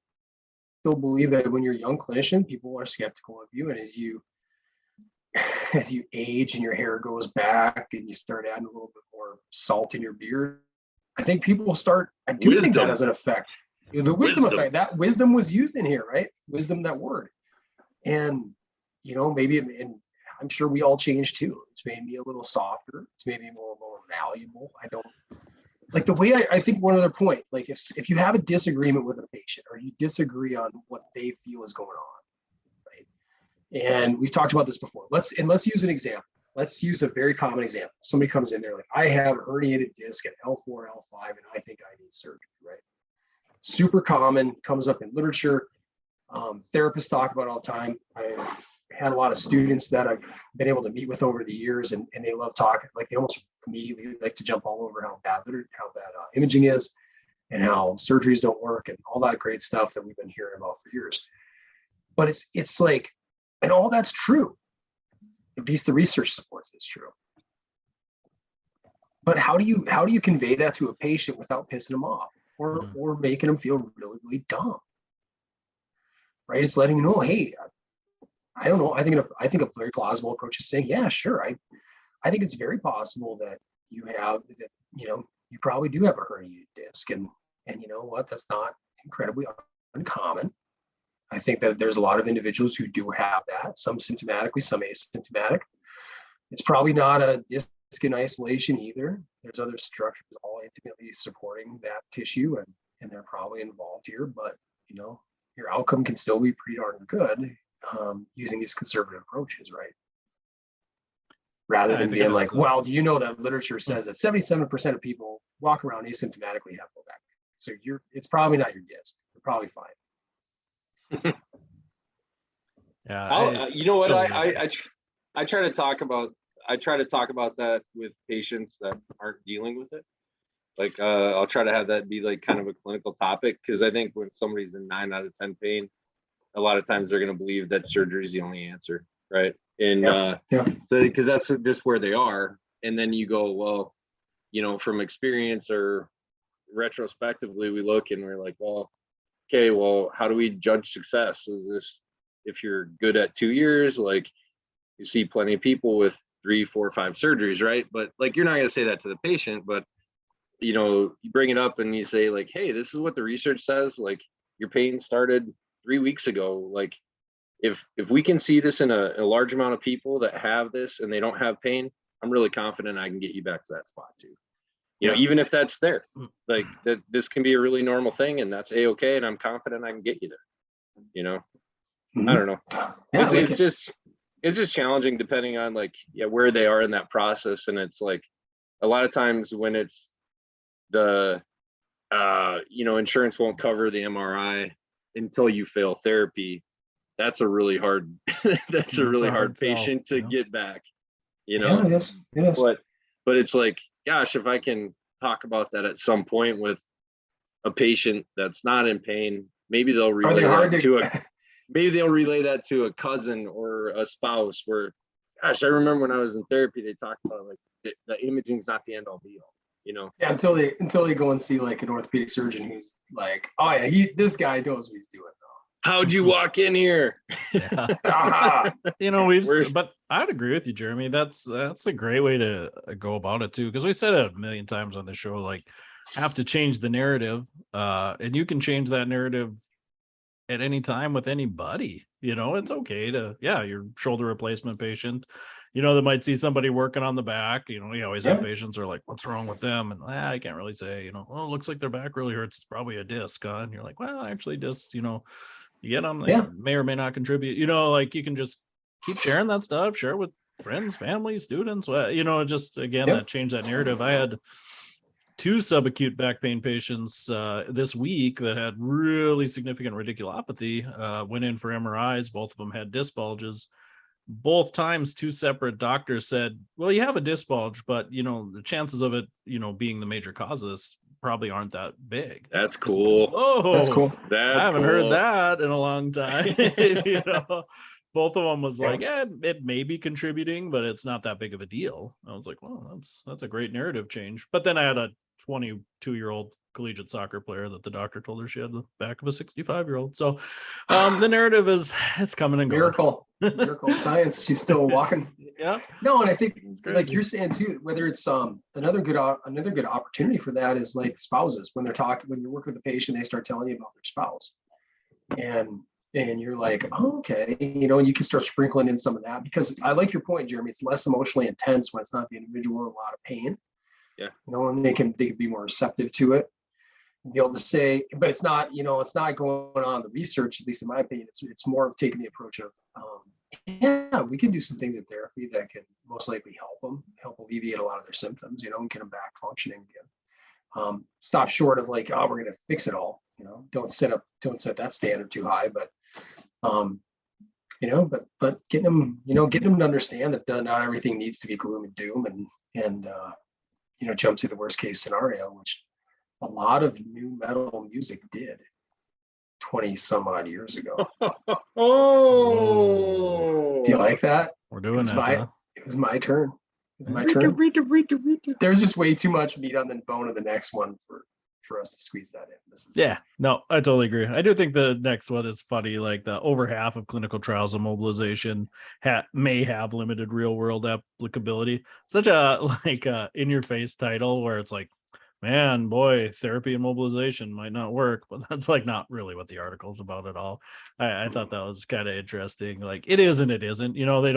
still believe that when you're a young clinician, people are skeptical of you, and as you age and your hair goes back and you start adding a little bit more salt in your beard, I think people start. I do think that has an effect. The wisdom effect. That wisdom was used in here, right? Wisdom, that word, and maybe. And I'm sure we all change too. It's made me a little softer. It's made me more malleable. I don't. Like the way I think one other point, like if you have a disagreement with a patient or you disagree on what they feel is going on, right? And we've talked about this before. Let's use an example. Let's use a very common example. Somebody comes in there like, I have a herniated disc at L4, L5, and I think I need surgery, right? Super common, comes up in literature. Therapists talk about it all the time. I had a lot of students that I've been able to meet with over the years, and they love talking. Like they almost immediately like to jump all over how bad imaging is, and how surgeries don't work, and all that great stuff that we've been hearing about for years. But it's like, and all that's true. At least the research supports it's true. But how do you convey that to a patient without pissing them off or making them feel really, really dumb? Right? It's letting them know, hey, I don't know. I think a very plausible approach is saying, yeah, sure. I think it's very possible that you probably do have a herniated disc, and you know what? That's not incredibly uncommon. I think that there's a lot of individuals who do have that, some symptomatically, some asymptomatic. It's probably not a disc in isolation either. There's other structures all intimately supporting that tissue, and they're probably involved here, but your outcome can still be pretty darn good using these conservative approaches, right? Rather than being like, well, do you know that literature says that 77% of people walk around asymptomatically have low back pain? So it's probably not your disc. You're probably fine. Yeah, you know what? totally I try to talk about that with patients that aren't dealing with it. Like I'll try to have that be like kind of a clinical topic, because I think when somebody's in 9 out of 10 pain, a lot of times they're going to believe that surgery is the only answer, right? And so because that's just where they are. And then you go, well, you know, from experience or retrospectively, we look and we're like, well, okay, well, how do we judge success? Is this, if you're good at 2 years, like you see plenty of people with 3, 4, 5 surgeries, right? But like, you're not going to say that to the patient, but you know, you bring it up and you say like, hey, this is what the research says. Like your pain started 3 weeks ago. Like if we can see this in a large amount of people that have this and they don't have pain, I'm really confident I can get you back to that spot too. You know, even if that's there, like that, this can be a really normal thing, and that's a-okay, and I'm confident I can get you there. You know, I don't know. It's just challenging depending on like where they are in that process, and it's like a lot of times when it's the you know, insurance won't cover the MRI until you fail therapy. That's a really hard that's a really hard patient to get back, you know. It is. But it's like, gosh, if I can talk about that at some point with a patient that's not in pain, maybe they'll relay that to a cousin or a spouse where, gosh, I remember when I was in therapy, they talked about like the imaging's not the end all be all, you know. Yeah, until they go and see like an orthopedic surgeon who's like, oh yeah, this guy knows what he's doing. How'd you walk in here? Yeah. You know, but I'd agree with you, Jeremy. That's a great way to go about it too, because we said it a million times on the show, like have to change the narrative, and you can change that narrative at any time with anybody. You know, it's okay to your shoulder replacement patient, you know, that might see somebody working on the back. You know, we always have patients who are like, what's wrong with them? And I can't really say, you know, well, it looks like their back really hurts, it's probably a disc, and you're like, well, actually discs, you know, you get them, they may or may not contribute, you know, like you can just keep sharing that stuff, share it with friends, family, students, you know, just again, that change that narrative. I had 2 subacute back pain patients this week that had really significant radiculopathy, went in for MRIs. Both of them had disc bulges. Both times 2 separate doctors said, well, you have a disc bulge, but you know, the chances of it, you know, being the major cause of this probably aren't that big. That's cool. That's cool. I haven't heard that in a long time. You know, both of them was like, it may be contributing, but it's not that big of a deal. I was like, well, that's a great narrative change. But then I had a 22-year-old collegiate soccer player that the doctor told her she had the back of a 65-year-old. So the narrative it's coming and going. Miracle science. She's still walking. Yeah. No, and I think like you're saying too, whether it's another good opportunity for that is like spouses, when you're working with a patient, they start telling you about their spouse, and you're like, oh, okay, you know, and you can start sprinkling in some of that, because I like your point, Jeremy. It's less emotionally intense when it's not the individual in a lot of pain. Yeah. You know, and they can be more receptive to it. Be able to say, but it's not, you know, it's not going on the research, at least in my opinion. It's more of taking the approach of, we can do some things in therapy that can most likely help alleviate a lot of their symptoms, you know, and get them back functioning again. Stop short of like, oh, we're going to fix it all, you know, don't set that standard too high, but, you know, but getting them to understand that not everything needs to be gloom and doom and you know, jump to the worst case scenario, which a lot of new metal music did 20 some odd years ago. Oh, do you like that? We're doing that. It was my turn. There's just way too much meat on the bone of the next one for us to squeeze that in. No, I totally agree. I do think the next one is funny. Like the over half of clinical trials of mobilization may have limited real world applicability. Such a in your face title where it's like, man, boy, therapy and mobilization might not work, but that's like not really what the article's about at all. I thought that was kind of interesting. Like it is and it isn't. You know, they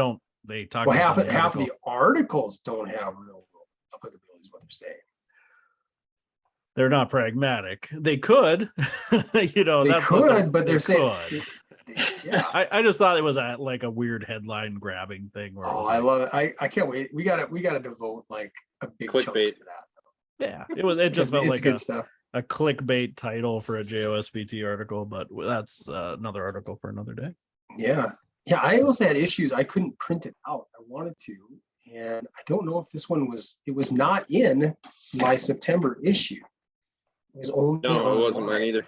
talk about half of the articles don't have real world applicability is what they're saying. They're not pragmatic. They could, you know, but they're saying. Yeah, I just thought it was a weird headline grabbing thing. Where I love it. I can't wait. We gotta devote like a big chunk to that. Yeah, it just felt like good stuff. a clickbait title for a JOSPT article, but that's another article for another day. Yeah. Yeah. I also had issues. I couldn't print it out. I wanted to. And I don't know if this one it was not in my September issue. It was only No, it wasn't mine either.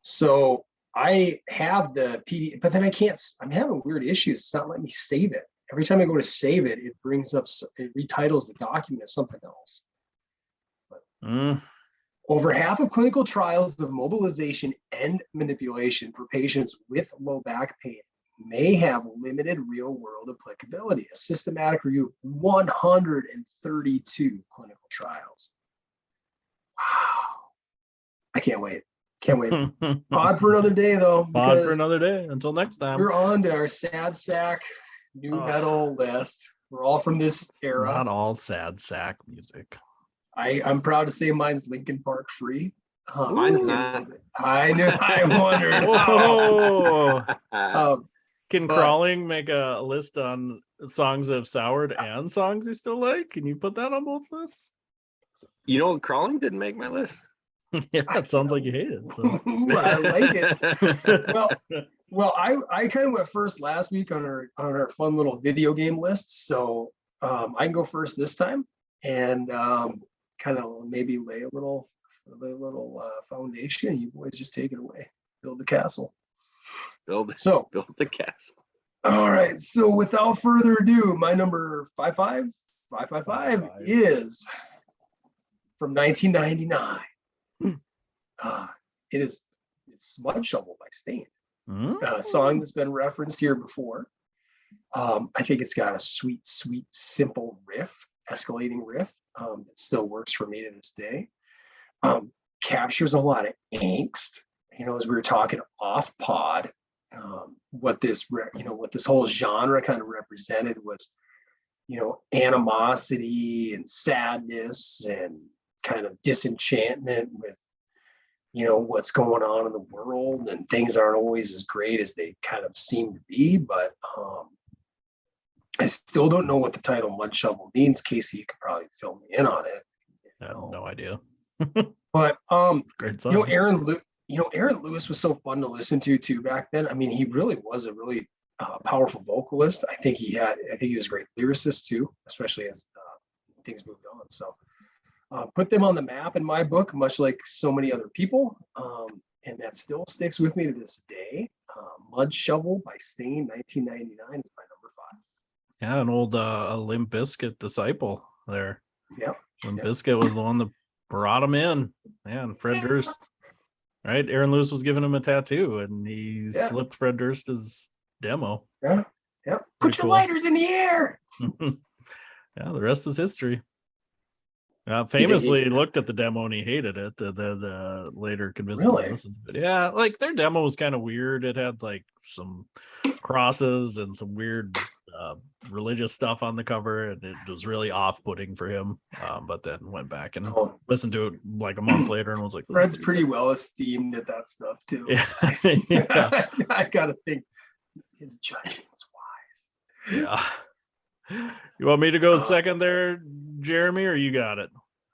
So I have the PDF, but then I'm having weird issues. It's not letting me save it. Every time I go to save it, it retitles the document as something else. Over half of clinical trials of mobilization and manipulation for patients with low back pain may have limited real-world applicability. A systematic review of 132 clinical trials. Wow. I can't wait. Can't wait. Pod for another day, though. Pod for another day. Until next time. We're on to our sad sack new metal list. We're all from this era. Not all sad sack music. I'm proud to say mine's Linkin Park free. Mine's not. I knew. I wondered. Can Crawling make a list on songs that have soured and songs you still like? Can you put that on both lists? You know, Crawling didn't make my list. Yeah, it sounds like you hate it. So. I like it. Well, I kind of went first last week on our fun little video game list, so I can go first this time and kind of maybe lay a little foundation. You boys just take it away. Build the castle. Build the castle. All right. So without further ado, my number 555 is from 1999. It's Mud Shovel by Stain. A song that's been referenced here before. I think it's got a sweet, simple riff, escalating riff that still works for me to this day. Captures a lot of angst. As we were talking off pod, what this whole genre kind of represented was, animosity and sadness and kind of disenchantment with, what's going on in the world, and things aren't always as great as they kind of seem to be. But I still don't know what the title Mud Shovel means. Casey, you could probably fill me in on it. I have no idea. But great song. Aaron Lewis was so fun to listen to too back then. I mean, he really was a really powerful vocalist. I think he was a great lyricist too, especially as things moved on. So put them on the map in my book, much like so many other people. And that still sticks with me to this day. Mud Shovel by Stain, 1999 is my number 5. Yeah, an old Limp Bizkit disciple there. Yeah. Limp Bizkit was the one that brought him in. Man, Fred Durst. Right? Aaron Lewis was giving him a tattoo and he slipped Fred Durst's demo. Yeah. Put your lighters in the air. Yeah, the rest is history. Famously looked at the demo and he hated it. The later convinced him to listen to it. Yeah, like their demo was kind of weird. It had like some crosses and some weird religious stuff on the cover, and it was really off-putting for him. But then went back and listened to it like a month later and was like, Fred's pretty well esteemed at that stuff too. Yeah. I gotta think his judgment's wise. Yeah. You want me to go second there, Jeremy, or you got it?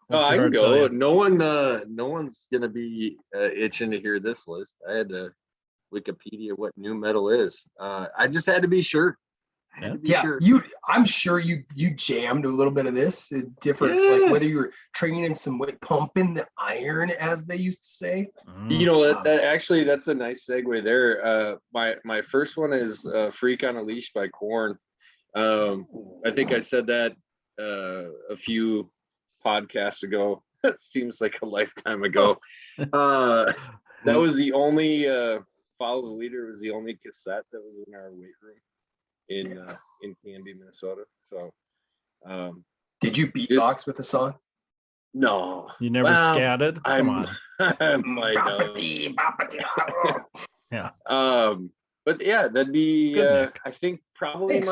I can go. No one's gonna be itching to hear this list. I had to Wikipedia what new metal is. I just had to be sure. Sure. I'm sure you jammed a little bit of this different, like whether you were training some weight, pumping the iron, as they used to say. That that's a nice segue there. My first one is Freak on a Leash by Korn. I think I said that a few podcasts ago. That seems like a lifetime ago. That was the only Follow the Leader was the only cassette that was in our weight room in Canby, Minnesota. So did you beatbox with the song? No. You never scatted? Come on. I might have. Yeah. But yeah, that'd be good, I think probably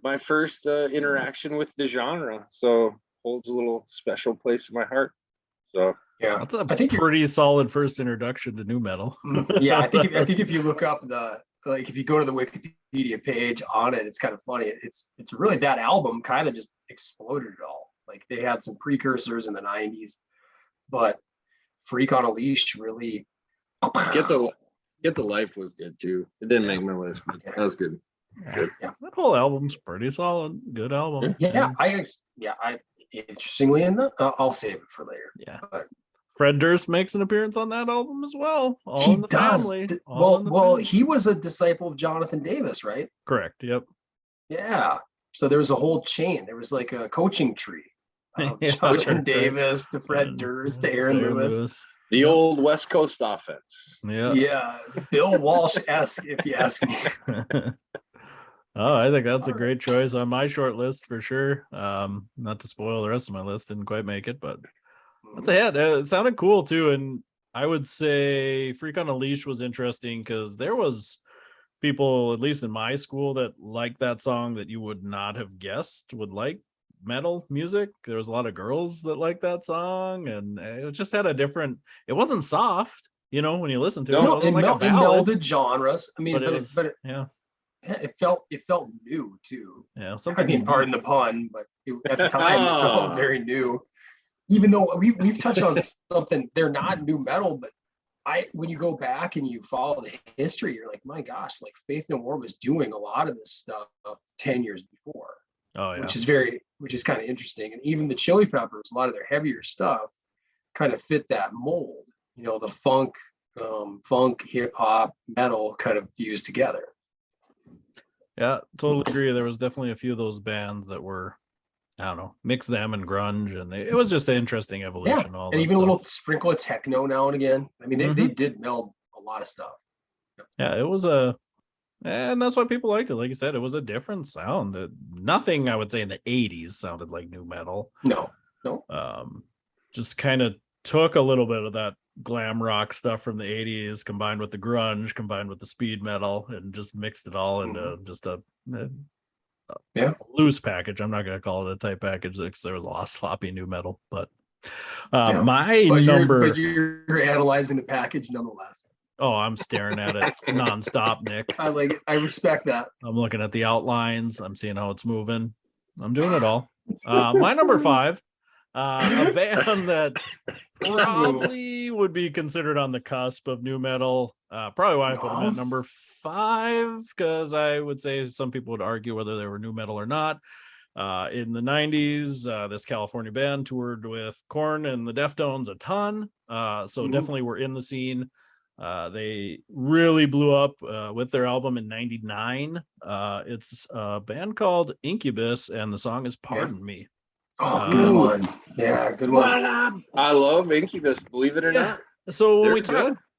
my first interaction with the genre. So holds a little special place in my heart. So yeah, that's a pretty solid first introduction to new metal. Yeah, I think if you look up if you go to the Wikipedia page on it, it's kind of funny. It's really that album kind of just exploded it all. Like they had some precursors in the 90s, but Freak on a Leash really. Get the Life was good too. It didn't make my list, but that was good. Good. Yeah. That whole album's pretty solid. Good album. Interestingly enough, I'll save it for later. Yeah. But Fred Durst makes an appearance on that album as well. All he in the does. family. Well, he was a disciple of Jonathan Davis, right? Correct. Yep. Yeah. So there was a whole chain. There was like a coaching tree. Yeah, Jonathan Davis to Fred Durst to Aaron Lewis. The old West Coast offense. Yeah. Bill Walsh-esque, if you ask me. Oh, I think that's a great choice on my short list for sure. Not to spoil the rest of my list, didn't quite make it, but that's a hit. It sounded cool too, and I would say Freak on a Leash was interesting because there was people, at least in my school, that liked that song that you would not have guessed would like metal music. There was a lot of girls that liked that song, and it just had a different. It wasn't soft, when you listen to it. It wasn't like a ballad. It melded genres. I mean, yeah. It felt new too. Yeah, pardon the pun, but at the time it felt very new. Even though we've touched on something, they're not new metal, but when you go back and you follow the history, you're like, my gosh, like Faith No More was doing a lot of this stuff 10 years before. Oh yeah. Which is kind of interesting. And even the Chili Peppers, a lot of their heavier stuff kind of fit that mold. The funk, hip hop, metal kind of fused together. Yeah, totally agree. There was definitely a few of those bands that were, I don't know, mix them and grunge, and it was just an interesting evolution. Yeah, and even a little sprinkle of techno now and again. I mean, they did meld a lot of stuff. Yeah, it was and that's why people liked it. Like you said, it was a different sound. Nothing I would say in the 80s sounded like new metal. No. Just kind of took a little bit of that glam rock stuff from the 80s combined with the grunge, combined with the speed metal, and just mixed it all into just a loose package. I'm not going to call it a tight package because there was a lot of sloppy new metal, but you're analyzing the package nonetheless. Oh, I'm staring at it nonstop, Nick. I like it. I respect that. I'm looking at the outlines. I'm seeing how it's moving. I'm doing it all. My number 5, a band that probably would be considered on the cusp of new metal. Probably why I put them at number 5, because I would say some people would argue whether they were new metal or not. In the 90s, this California band toured with Korn and the Deftones a ton. So definitely were in the scene. They really blew up with their album in 99. It's a band called Incubus, and the song is Pardon Me. Oh, good one. Yeah, good one. I love Incubus, believe it or not. So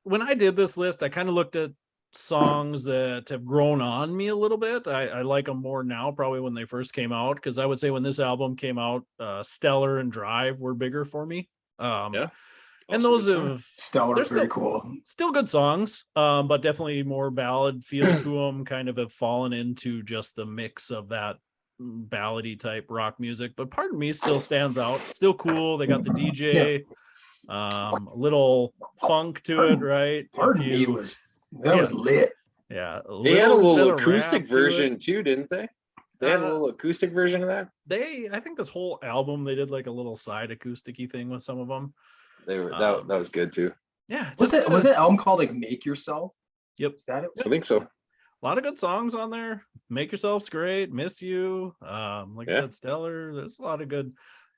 when I did this list, I kind of looked at songs that have grown on me a little bit. I like them more now, probably when they first came out, because I would say when this album came out, Stellar and Drive were bigger for me. And those Stellar, they're very cool. Still good songs, but definitely more ballad feel to them. Kind of have fallen into just the mix of that ballady type rock music. But Pardon Me still stands out. Still cool. They got the DJ, a little funk to it, right? Pardon Me was lit. Yeah, they had a little acoustic version too, didn't they? They had a little acoustic version of that. I think this whole album they did like a little side acousticy thing with some of them. They were that was good too. Yeah. Was that album called like Make Yourself? Yep. Is that it? I think so. A lot of good songs on there. Make Yourself's great. Miss You. I said, Stellar. There's a lot of good.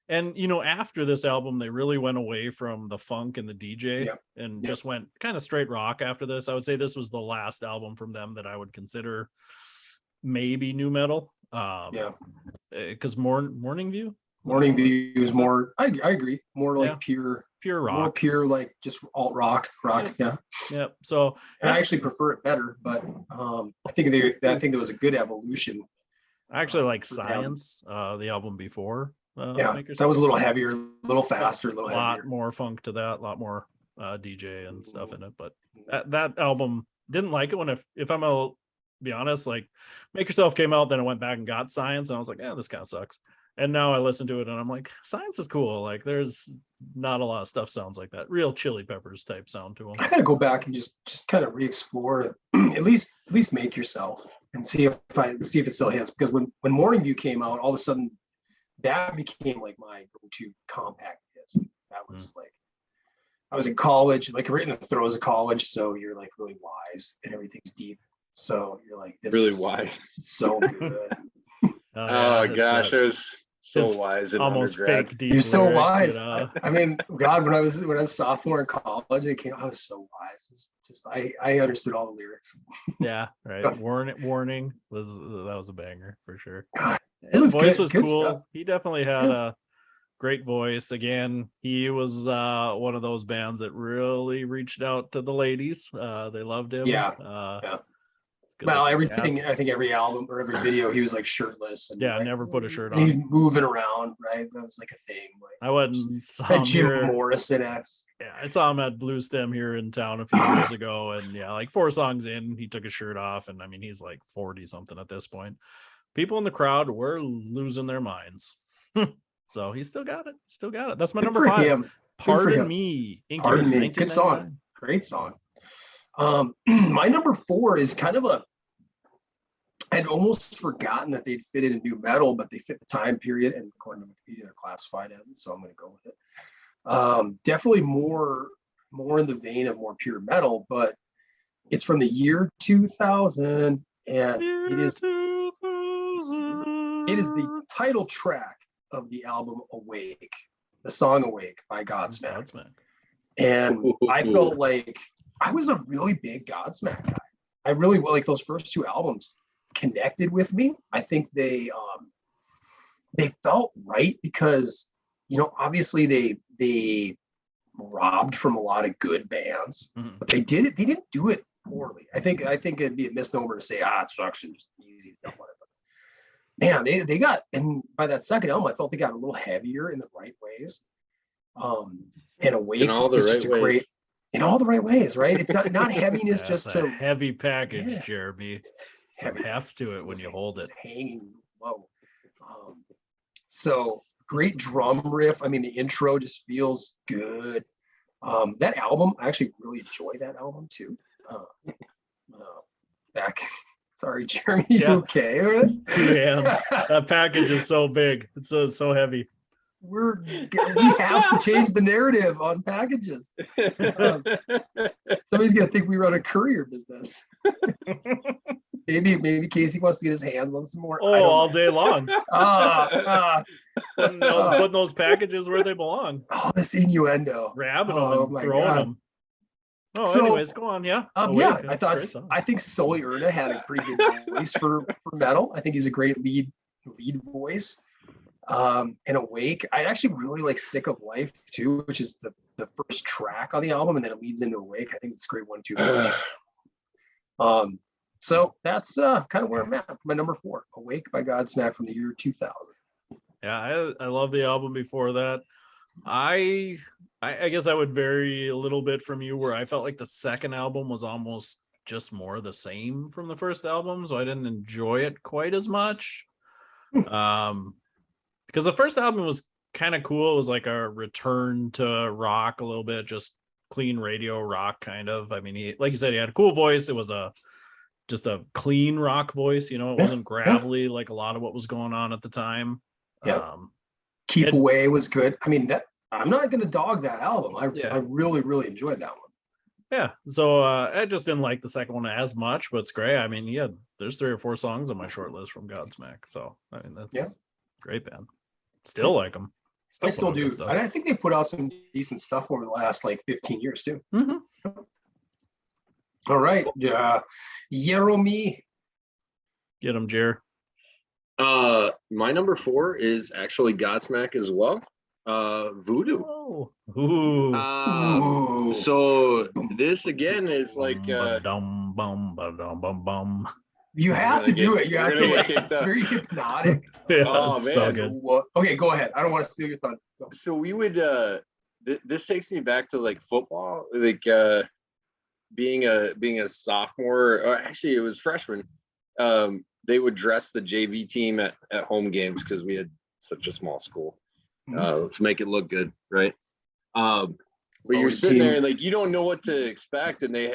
And after this album, they really went away from the funk and the DJ and just went kind of straight rock after this. I would say this was the last album from them that I would consider maybe new metal. Because Morning View. Morning View is more. I agree. More like pure rock. More pure like just alt rock. Yeah. Yeah. So I actually prefer it better, but I think there was a good evolution. I actually like Science, the album before. That was a little heavier, a little faster, a lot more funk to that, a lot more DJ and stuff in it. But that album, didn't like it when if I'm a be honest, like Make Yourself came out, then I went back and got Science, and I was like, this kind of sucks. And now I listen to it and I'm like, Science is cool. Like there's not a lot of stuff sounds like that. Real Chili Peppers type sound to them. I gotta go back and just kind of re-explore at least Make Yourself and see if it still hits. Because when Morning View came out, all of a sudden that became like my go-to compact disc. That was like I was in college, like right in the throes of college, so you're like really wise and everything's deep. So you're like, this Really is wise. so good. Oh gosh, I was so it's wise in almost undergrad. fake deep You're so lyrics, wise. you know? I mean, God, when I was sophomore in college, I was so wise. It's just I understood all the lyrics. Yeah, right. Warning that was a banger for sure. God, it His was voice good, was good cool. stuff. He definitely had Yeah. a great voice. Again, he was one of those bands that really reached out to the ladies. They loved him. Yeah. It's good Well, looking everything, cat. I think every album or every video, he was like shirtless and Yeah, like, never put a shirt and he on. moving around, right? That was like a thing. Like I went and saw that him Jim here. Morrison-esque. Yeah, I saw him at Blue Stem here in town a few years ago, and yeah, like 4 songs in, he took his shirt off, and I mean, he's like 40 something at this point. People in the crowd were losing their minds. So he still got it. Still got it. That's my Good number for 5. him. Good for Pardon him. Me. Pardon Incubus, me. Good song. 1999. Great song. My number 4 is kind of I'd almost forgotten that they'd fit in new metal, but they fit the time period, and according to Wikipedia, they're classified as it, so I'm going to go with it. Definitely more in the vein of more pure metal, but it's from the year 2000, and it is the title track of the album Awake, the song Awake by Godsmack. And I felt like I was a really big Godsmack guy. I really like those first 2 albums connected with me. I think they felt right because, you know, obviously they robbed from a lot of good bands, but they didn't do it poorly. I think it'd be a misnomer to say, it sucks and just easy to whatever. Man, they got, and by that second album, I felt they got a little heavier in the right ways. And Awake is just a great, in all the right ways, right? It's not heaviness just to heavy package, Jeremy. Some heft to it when you hold it. Hanging low. So great drum riff. I mean, the intro just feels good. That album, I actually really enjoy that album too. Sorry, Jeremy, you okay? It's 2 hands. That package is so big. It's so heavy. We have to change the narrative on packages. Somebody's gonna think we run a courier business. Maybe Casey wants to get his hands on some more. All day long. Putting those packages where they belong. Oh, this innuendo. Grabbing them and throwing them. Anyways, go on. Yeah. I think Sully Erna had a pretty good voice for metal. I think he's a great lead voice. And Awake, I actually really like Sick of Life too, which is the first track on the album, and then it leads into Awake. I think it's a great 1-2. So that's kind of where I'm at for my number 4, Awake by Godsmack from the year 2000. Yeah, I love the album before that. I guess I would vary a little bit from you, where I felt like the second album was almost just more the same from the first album, so I didn't enjoy it quite as much. Because the first album was kind of cool. It was like a return to rock a little bit, just clean radio rock kind of. I mean, he, like you said, he had a cool voice. It was just a clean rock voice, you know. It wasn't gravelly like a lot of what was going on at the time. Keep Away was good. I mean, I'm not going to dog that album. I really, really enjoyed that one. Yeah. So I just didn't like the second one as much, but it's great. I mean, there's 3 or 4 songs on my short list from Godsmack. So, I mean, that's great band. Still like them. I still do. And I think they put out some decent stuff over the last like 15 years too. All right. Yeromi. Get him, Jer. My number 4 is actually Godsmack as well. Voodoo. So this again is like you have to do it. You have to. It's very hypnotic. It's so good. Okay, go ahead. I don't want to steal your thunder. So we would. This takes me back to like football, like being a sophomore. Or actually, it was freshman. They would dress the JV team at home games because we had such a small school. Let's make it look good, right? But you're sitting there and like you don't know what to expect, and they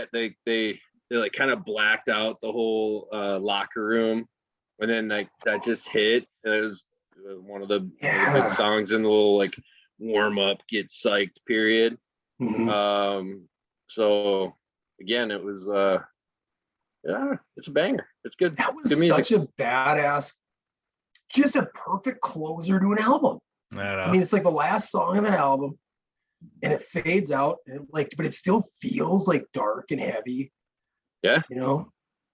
like kind of blacked out the whole locker room, and then like that just hit. It was one of the big songs in the little like warm up, get psyched period. So again, it was it's a banger. It's good. That was good music. such a badass, just a perfect closer to an album. I mean, it's like the last song of an album, and it fades out, and but it still feels like dark and heavy. Yeah. You know,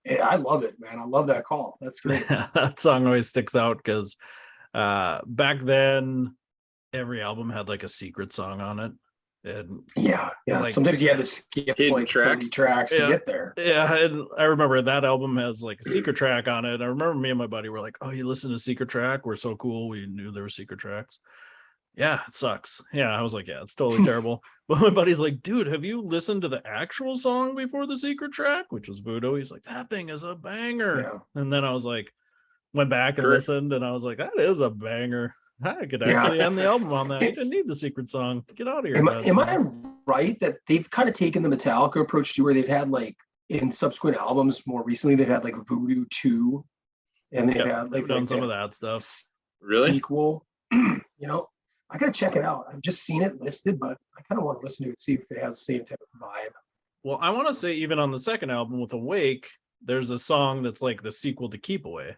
I love it, man. I love that call. That's great. That song always sticks out because back then every album had like a secret song on it. And yeah. like, sometimes you had to skip like 30 tracks to get there. Yeah, and I remember that album has like a secret track on it. I remember me and my buddy were like, "Oh, you listen to secret track? We're so cool. We knew there were secret tracks." Yeah, it sucks. Yeah, I was like, "Yeah, it's totally terrible." But my buddy's like, "Dude, have you listened to the actual song before the secret track, which was Voodoo?" He's like, "That thing is a banger." Yeah. And then I was like, went back and listened, and I was like, "That is a banger." I could actually end the album on that. You didn't need the secret song. Get out of here. Am I right that they've kind of taken the Metallica approach to where they've had like in subsequent albums more recently, they've had like Voodoo 2 and they've had like done some of that stuff. Really? Sequel. You know, I gotta check it out. I've just seen it listed, but I kind of want to listen to it, see if it has the same type of vibe. Well, I want to say even on the second album with Awake, there's a song that's like the sequel to Keep Away.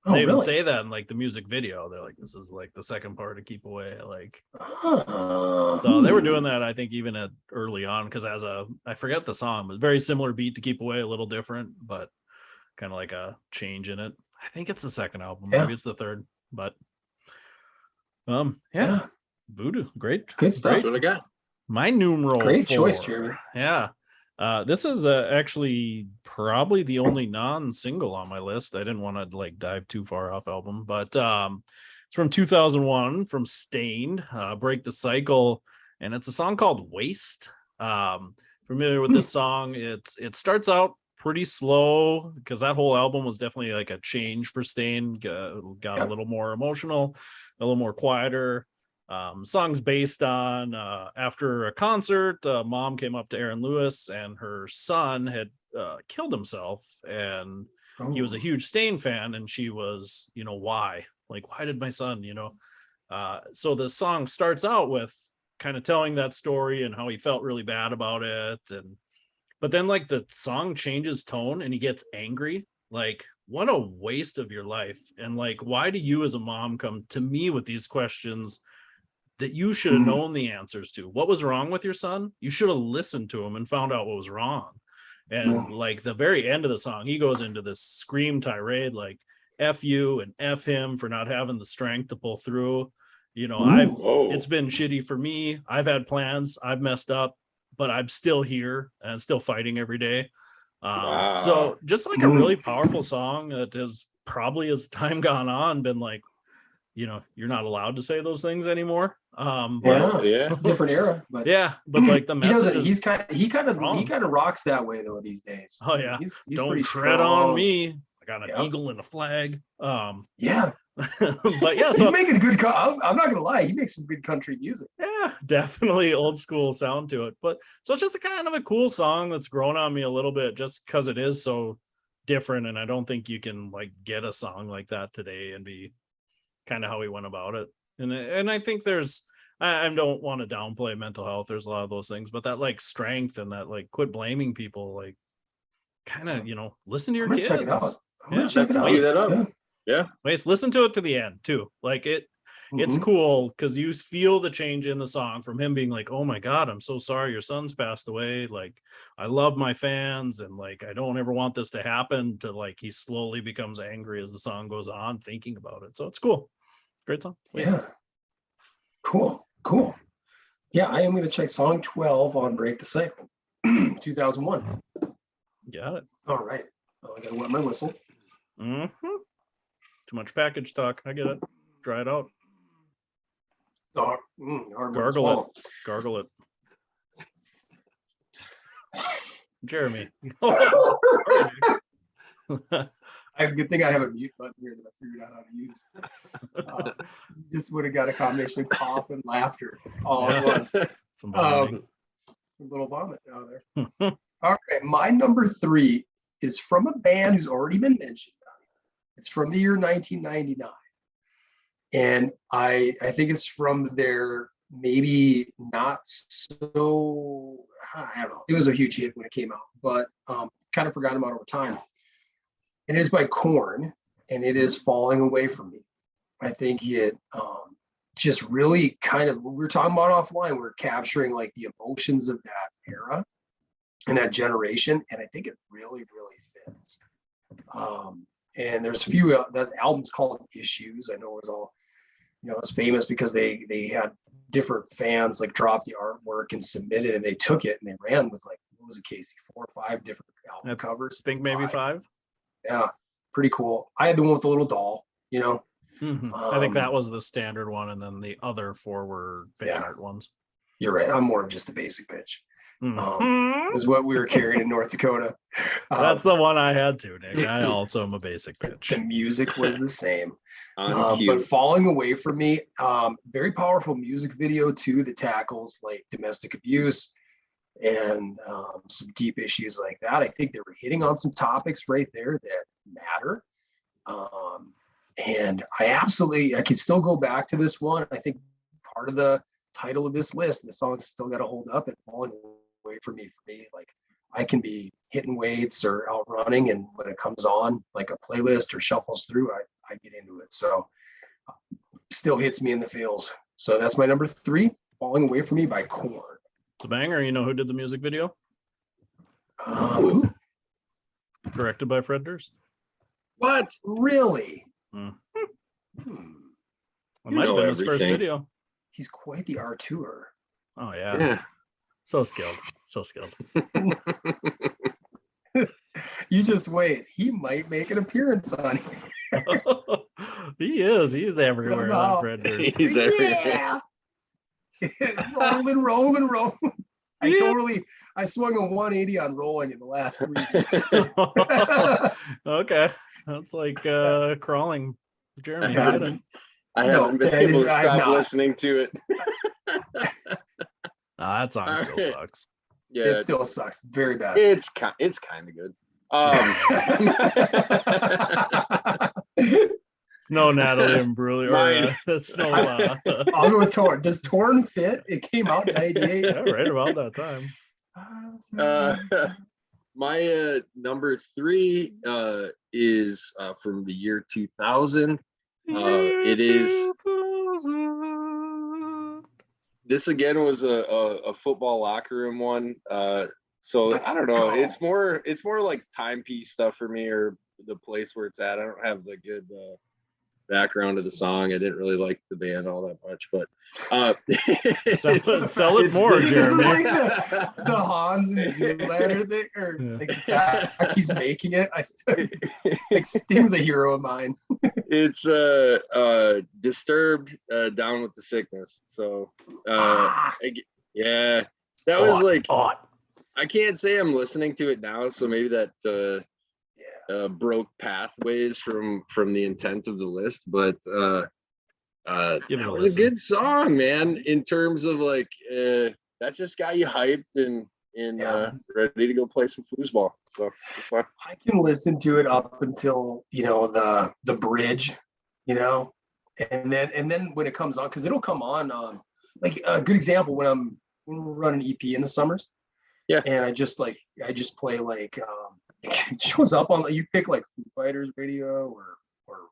They even say that in like the music video. They're like, this is like the second part of Keep Away. Like, so they were doing that, I think, even at early on, because I forget the song, but very similar beat to Keep Away, a little different, but kind of like a change in it. I think it's the second album, maybe it's the third, but Voodoo, great, good stuff. That's what I got. My numeral, great 4. choice, Jeremy. Yeah. This is actually probably the only non-single on my list. I didn't want to like dive too far off album, but it's from 2001 from Stained, Break the Cycle, and it's a song called Waste. Familiar with this song? It starts out pretty slow because that whole album was definitely like a change for Stained. Got a little more emotional, a little more quieter. Songs based on after a concert, mom came up to Aaron Lewis and her son had killed himself, and he was a huge Stained fan, and she was, why did my son, so the song starts out with kind of telling that story and how he felt really bad about it, but then like the song changes tone and he gets angry, like, what a waste of your life, and like, why do you as a mom come to me with these questions that you should have known the answers to? What was wrong with your son? You should have listened to him and found out what was wrong. And like the very end of the song, he goes into this scream tirade, like F you and F him for not having the strength to pull through. It's been shitty for me. I've had plans. I've messed up, but I'm still here and still fighting every day. So just like a really powerful song that has probably, as time gone on, been like, you're not allowed to say those things anymore. It's a different era, but but like the message he kind of rocks that way though these days. Oh yeah, he's don't tread on me. I got an eagle and a flag. But yeah, so he's making good. I'm not gonna lie, he makes some good country music. Yeah, definitely old school sound to it. But so it's just a kind of a cool song that's grown on me a little bit, just because it is so different, and I don't think you can like get a song like that today and be kind of how he went about it. And I think I don't want to downplay mental health. There's a lot of those things, but that like strength and that like quit blaming people, like kind of, listen to your kids. Check it out. I'm gonna check it out. Waste, listen to it to the end too. Like it's cool because you feel the change in the song from him being like, oh my God, I'm so sorry your son's passed away. Like, I love my fans and like, I don't ever want this to happen, to like, he slowly becomes angry as the song goes on, thinking about it. So it's cool. Great song. Waste. Yeah. Cool. Yeah, I am going to check song 12 on Break the Cycle, 2001. Got it. All right. Oh, I got to wet my whistle. Too much package talk. I get it. Dry it out. So, Gargle it. Jeremy. Good thing I have a mute button here that I figured out how to use. Just would have got a combination of cough and laughter all at once. Some a little vomit out there. All right, my number 3 is from a band who's already been mentioned. It's from the year 1999. And I think it's from their maybe not so, I don't know. It was a huge hit when it came out, but kind of forgotten about over time. And it is by Korn, and it is Falling Away From Me. I think it just really kind of, we were talking about offline, we're capturing like the emotions of that era and that generation, and I think it really, really fits. And there's a few, that album's called Issues. I know it was all, it's famous because they had different fans like drop the artwork and submit it, and they took it and they ran with like, what was it, Casey, 4 or 5 different album covers. I think maybe 5. Yeah, pretty cool. I had the one with the little doll, I think that was the standard one, and then the other 4 were fan art ones. You're right. I'm more of just a basic bitch. Is what we were carrying in North Dakota. That's the one I had too, Nick. I also am a basic bitch. The music was the same. But Falling Away From Me, very powerful music video too, that tackles like domestic abuse and some deep issues like that. I think they were hitting on some topics right there that matter. And I can still go back to this one. I think part of the title of this list, the song's still got to hold up, and Falling Away From Me, like I can be hitting weights or out running, and when it comes on like a playlist or shuffles through, I get into it. So still hits me in the feels. So that's my number 3, Falling Away From Me by Korn. It's a banger. You know who did the music video? Directed by Fred Durst. What? Really? It might have been his first video. He's quite the artur. Oh yeah. So skilled. You just wait. He might make an appearance on here. He is. He's everywhere. Somehow. Fred Durst. He's everywhere. rolling. I swung a 180 on rolling in the last 3 weeks. Okay. That's like crawling. Jeremy, I haven't been able to stop listening to it. That song still sucks. Yeah, it still sucks. Very bad. It's kind of good. It's no Natalie Imbruglia. That's no. I'll go with Torn. Does Torn fit? It came out in '98. Yeah, right about that time. My number 3 is from the year 2000. It is. This again was a football locker room one. So I don't know. It's more like timepiece stuff for me, or the place where it's at. I don't have the good background of the song. I didn't really like the band all that much, but sell it more, Jeremy. Jeremy. This is like the Hans and Zoolander thing, or like the fact he's making it. I still like Sting's a hero of mine. It's Disturbed, Down with the Sickness. So yeah, that was like I can't say I'm listening to it now, so maybe that broke pathways from the intent of the list, but that was a good song, man, in terms of like that just got you hyped and ready to go play some foosball. So I can listen to it up until the bridge, and then when it comes on, because it'll come on like a good example when we're running EP in the summers. Yeah. And I just play like it shows up on, you pick like Foo Fighters radio or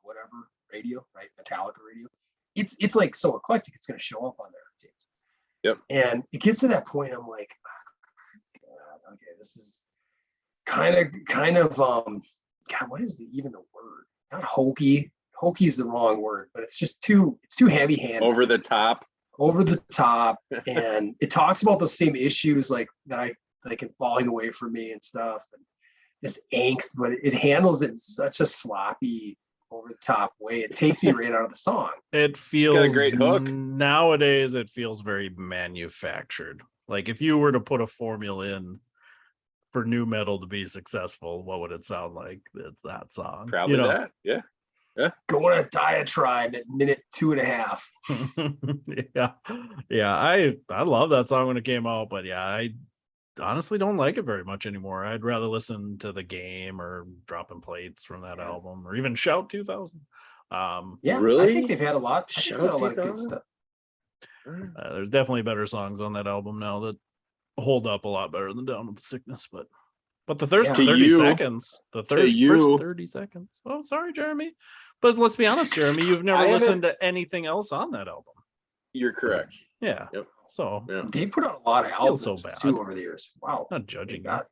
whatever radio, right? Metallica radio. It's like so eclectic, it's gonna show up on there, it seems. Yep. And it gets to that point, I'm like, God, okay, this is kind of God, what is even the word? Not hokey. Hokey's the wrong word, but it's just too heavy-handed. Over the top, and it talks about those same issues like that I like in Falling Away From Me and stuff, and this angst, but it handles it in such a sloppy, over the top way. It takes me right out of the song. It feels got a great hook. Nowadays, it feels very manufactured. Like if you were to put a formula in for new metal to be successful, what would it sound like? It's that song. Probably that. Yeah. Going a diatribe at minute 2.5. Yeah. I love that song when it came out, but yeah, I honestly don't like it very much anymore. I'd rather listen to The Game or Dropping Plates from that album, or even Shout 2000. Really? I think they've had a lot. Of good stuff. There's definitely better songs on that album now that hold up a lot better than Down with the Sickness, but the first Yeah. 30 you. seconds, the first 30 seconds. Oh, sorry, Jeremy. But let's be honest, Jeremy, you've never listened to anything else on that album. You're correct. Yeah. Yep. So they put out a lot of albums so bad. too over the years. Wow. Not judging got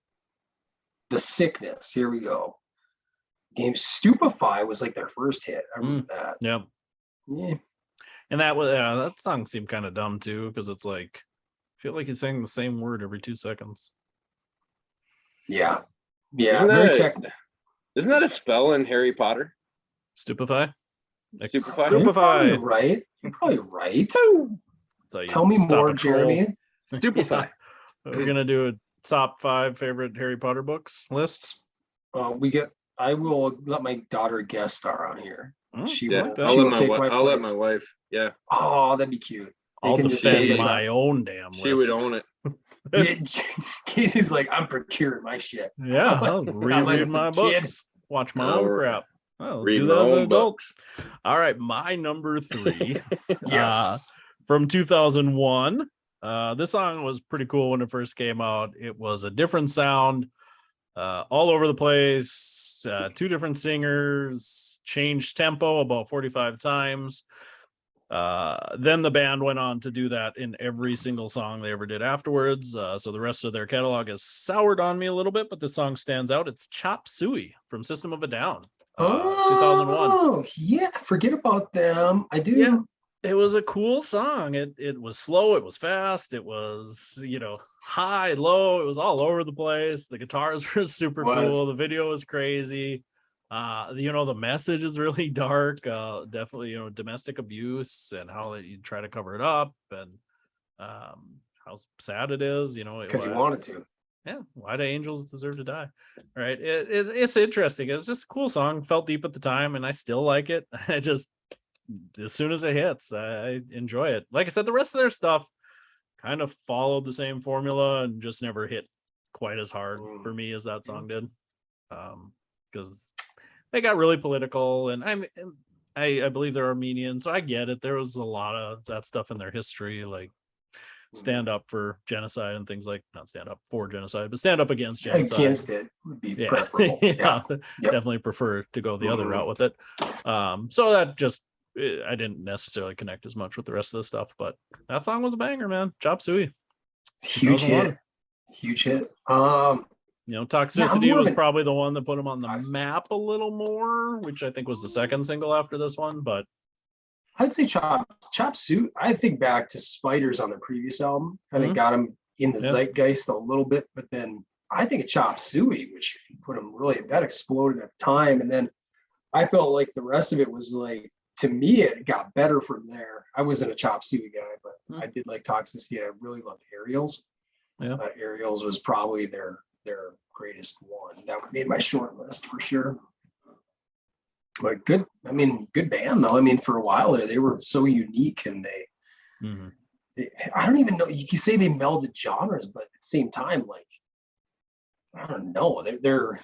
The Sickness. Here we go. Game Stupefy was like their first hit. I remember that. Yeah. Yeah. And that song seemed kind of dumb too, because it's like I feel like he's saying the same word every 2 seconds. Yeah. Very technical. Isn't that a spell in Harry Potter? Stupefy. Stupefy? You're probably right. You're probably right. Tell me more, Jeremy. Stupefy. We're gonna do a top 5 favorite Harry Potter books list. I will let my daughter guest star on here. She Yeah, like that. I'll let my wife. Yeah. Oh, that'd be cute. I'll defend my own damn list. She would own it. Casey's like, I'm procuring my shit. Yeah, I'll reread my books. Watch my own crap. I'll do that as an adult. All right, my number 3. Yes. From 2001. This song was pretty cool when it first came out. It was a different sound, all over the place. 2 different singers, changed tempo about 45 times. Then the band went on to do that in every single song they ever did afterwards. So the rest of their catalog has soured on me a little bit, but the song stands out. It's Chop Suey from System of a Down, 2001. Oh, yeah. Forget about them. I do. Yeah. It was a cool song. It was slow. It was fast. It was, high, low. It was all over the place. The guitars were super cool. The video was crazy. The message is really dark. Definitely, domestic abuse and how you try to cover it up, and how sad it is. Because you wanted to. Yeah. Why do angels deserve to die? Right. It's interesting. It's just a cool song. Felt deep at the time, and I still like it. I just, as soon as it hits, I enjoy it. Like I said, the rest of their stuff kind of followed the same formula and just never hit quite as hard for me as that song did. Because they got really political, and I believe they're Armenian, so I get it. There was a lot of that stuff in their history, like stand up for genocide and things like, not stand up for genocide, but stand up against genocide. Against it would be preferable. Yeah. Definitely prefer to go the other route with it. So that just, I didn't necessarily connect as much with the rest of the stuff, but that song was a banger, man. Chop Suey. Huge hit. Toxicity was probably the one that put him on the map a little more, which I think was the second single after this one. But I'd say Chop Suey. I think back to Spiders on the previous album, kind of got him in the zeitgeist a little bit, but then I think of Chop Suey, which put him really, that exploded at the time. And then I felt like the rest of it was like, to me, it got better from there. I wasn't a Chop Suey guy, but I did like Toxicity. I really loved Aerials. Yeah. Aerials was probably their greatest one. That would be my short list for sure. But good band though. For a while there, they were so unique, and they I don't even know, you can say they melded genres, but at the same time, like, I don't know, they're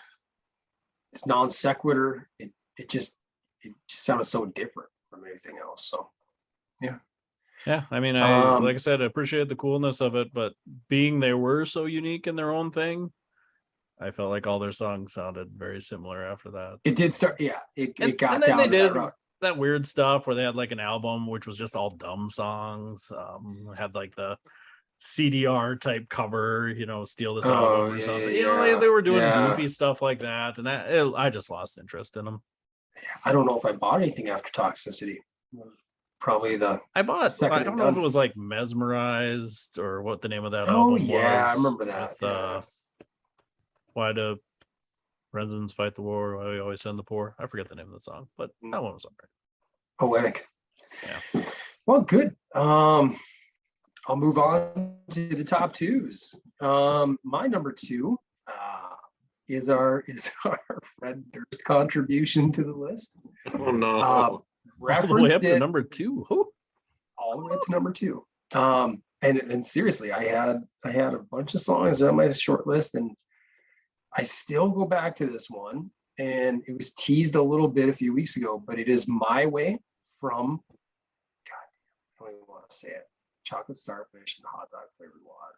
it's non sequitur. It just sounded so different from anything else. So yeah. I like I said, I appreciate the coolness of it, but being they were so unique in their own thing, I felt like all their songs sounded very similar after that. It did start, it got and then down they to did that route. That weird stuff where they had like an album which was just all dumb songs. Had like the CDR type cover, steal this album or something. They were doing goofy stuff like that, and I just lost interest in them. I don't know if I bought anything after Toxicity. Probably I don't know if it was like Mesmerized or what the name of that album was. I remember that. With, Why do Residents fight the war? Why we always send the poor? I forget the name of the song, but that one was all right. Poetic. Yeah. Well, good. I'll move on to the top 2s. My number 2 is our Fred Durst contribution to the list. Oh no! All the way up to number 2. All the way up to number 2. And seriously, I had a bunch of songs on my short list, and I still go back to this one, and it was teased a little bit a few weeks ago, but it is My Way from, God, I don't even want to say it. chocolate starfish and hot dog flavored water.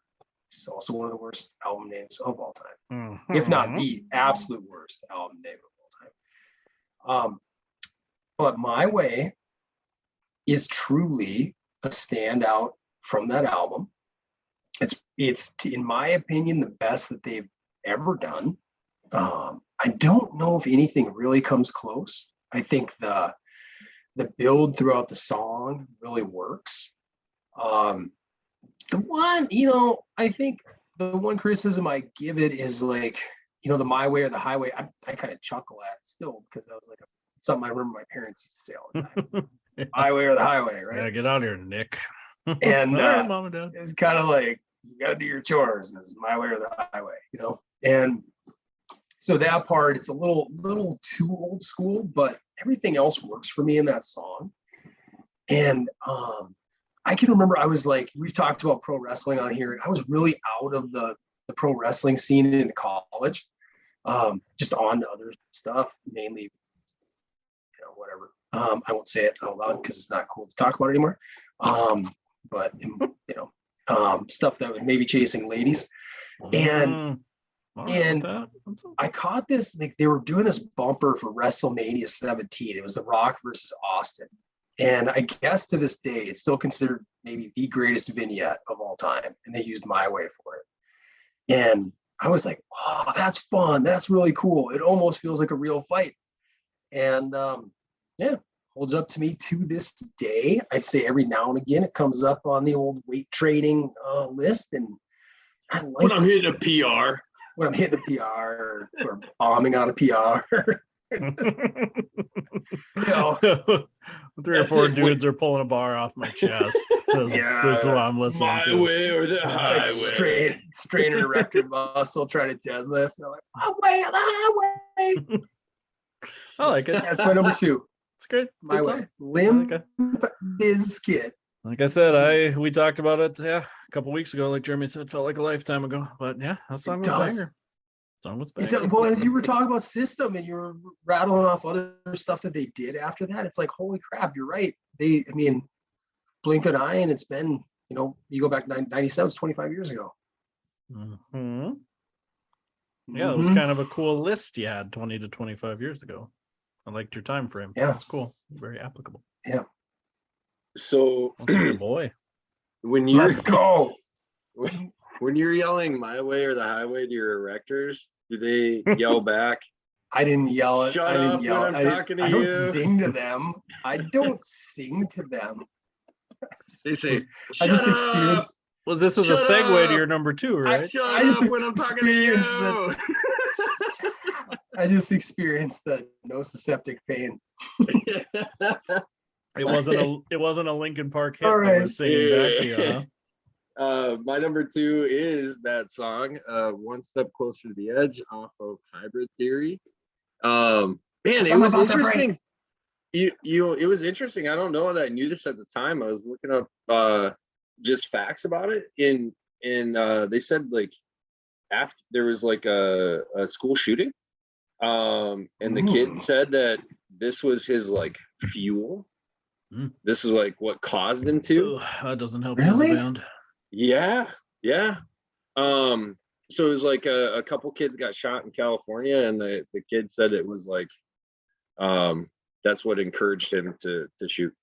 It's also one of the worst album names of all time, if not the absolute worst album name of all time. But My Way is truly a standout from that album. It's in my opinion the best that they've ever done. I don't know if anything really comes close. I think the build throughout the song really works. The one, I think the one criticism I give it is like, the My Way or the Highway. I kind of chuckle at it still because that was like something I remember my parents used to say all the time. My Way or the Highway, right? Yeah, get out of here, Nick. And all right, Mom and Dad. it's kind of like, you got to do your chores. This is my way or the highway, And so that part, it's a little too old school, but everything else works for me in that song. And I can remember I was like, we've talked about pro wrestling on here, and I was really out of the pro wrestling scene in college, just on to other stuff, mainly, whatever. I won't say it out loud because it's not cool to talk about anymore. But stuff that was maybe chasing ladies. And I caught this, like they were doing this bumper for WrestleMania 17. It was The Rock versus Austin. And I guess to this day, it's still considered maybe the greatest vignette of all time. And they used My Way for it. And I was like, oh, that's fun. That's really cool. It almost feels like a real fight. And holds up to me to this day. I'd say every now and again it comes up on the old weight training list, and I like when I'm hitting a PR. When I'm hitting a PR or bombing on a PR. 3 or 4 dudes are pulling a bar off my chest. This is what I'm listening to. My way or the highway. Strain an erector muscle, try to deadlift. And I'm like, my way or the highway. I like it. That's my number 2. It's great. My Good Way. song. Limp Bizkit. Like I said, we talked about it a couple weeks ago. Like Jeremy said, felt like a lifetime ago. But yeah, that song was banger. Song was banger. Well, as you were talking about System and you were rattling off other stuff that they did after that, it's like, holy crap, you're right. Blink an eye, and it's been, you go back 97, it's 25 years ago. Mm-hmm. Yeah, it was kind of a cool list you had 20 to 25 years ago. I liked your time frame. Yeah, it's cool. Very applicable. Yeah. So, the boy. Let's go. When you're yelling "My Way or the Highway" to your erectors, do they yell back? I didn't yell it. Shut up when I'm talking to you. I don't sing to them. I don't sing to them. They say, I just experienced. Was this as a segue to your number 2, right? I just when I'm talking to you. I just experienced the nociceptic pain. It wasn't a Linkin Park hit. All right. That we're singing back to you, huh? My number 2 is that song, One Step Closer to the Edge, off of Hybrid Theory. Man, it was interesting. It was interesting. I don't know that I knew this at the time. I was looking up just facts about it. And they said like after there was like a school shooting. And the kid said that this was his like fuel. This is like what caused him to. That doesn't help you as a band. Yeah. So it was like a couple kids got shot in California, and the kid said it was like that's what encouraged him to shoot.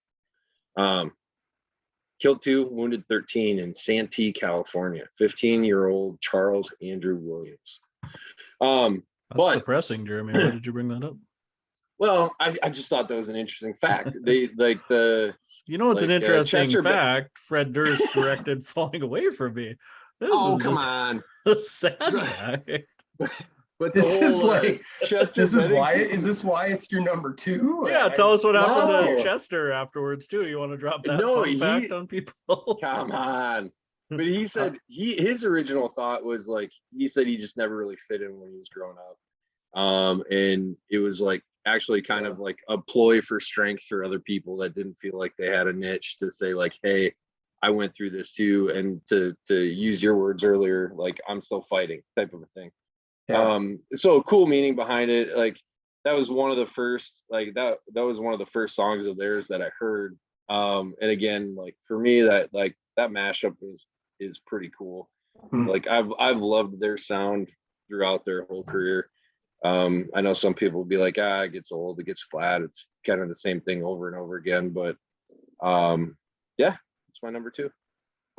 Killed 2, wounded 13 in Santee, California. 15-year-old Charles Andrew Williams. That's depressing, Jeremy. Why did you bring that up? Well, I just thought that was an interesting fact. They like the. It's an interesting fact. Fred Durst directed "Falling Away from Me." Come on, a sad fact. But this is like Chester. Is this why it's your number 2? Yeah, tell us what happened to Chester afterwards too. You want to drop that fun fact on people? Come on. But he said his original thought was like he said he just never really fit in when he was growing up, and it was like actually kind of like a ploy for strength for other people that didn't feel like they had a niche to say like, hey, I went through this too, and to use your words earlier, like I'm still fighting type of a thing. Yeah. So cool meaning behind it. Like that was one of the first that was one of the first songs of theirs that I heard. And again, like for me, that like that mashup is pretty cool. Hmm. Like I've loved their sound throughout their whole career. I know some people will be like, it gets old, it gets flat, it's kind of the same thing over and over again. But yeah, it's my number 2.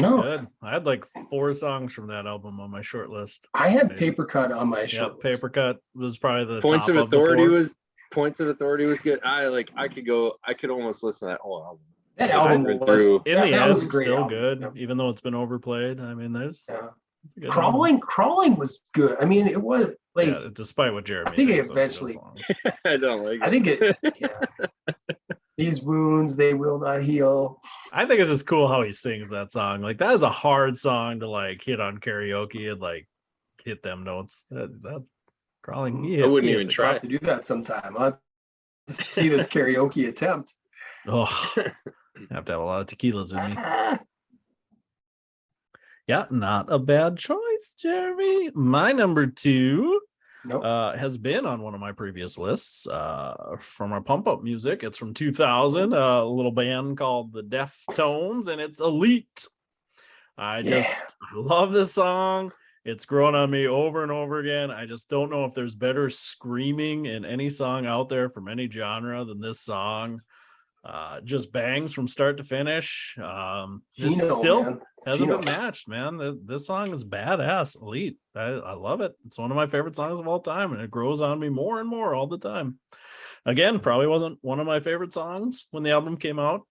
No, Good. I had like 4 songs from that album on my short list. I had Maybe. Paper Cut on my Yeah, short list. Paper Cut was probably the Points top of Authority the 4. was Points of Authority was good. I could almost listen to that whole album. That Like, album went was through- In the that end, was a great still album. good, Yep. even though it's been overplayed. I mean, there's Yeah. a good album. Crawling was good. I mean, it was like, Yeah, despite what Jeremy I think it thinks, that's a good eventually- song. I don't like it. I think it, yeah. These wounds, they will not heal. I think it's just cool how he sings that song. Like, that is a hard song to like hit on karaoke and like hit them notes. That Crawling, I wouldn't even I'll try. have to do that sometime. I'll just see this karaoke attempt. Oh, I have to have a lot of tequilas in me. Yeah, not a bad choice, Jeremy. My number 2 Nope. has been on one of my previous lists from our pump up music. It's from 2000, a little band called the Deftones, and it's Elite. I love this song. It's grown on me over and over again. I just don't know if there's better screaming in any song out there from any genre than this song. Just bangs from start to finish. Just Gino, still man. hasn't Gino. been matched, man. This song is badass. Elite. I love it. It's one of my favorite songs of all time, and it grows on me more and more all the time. Again, probably wasn't one of my favorite songs when the album came out.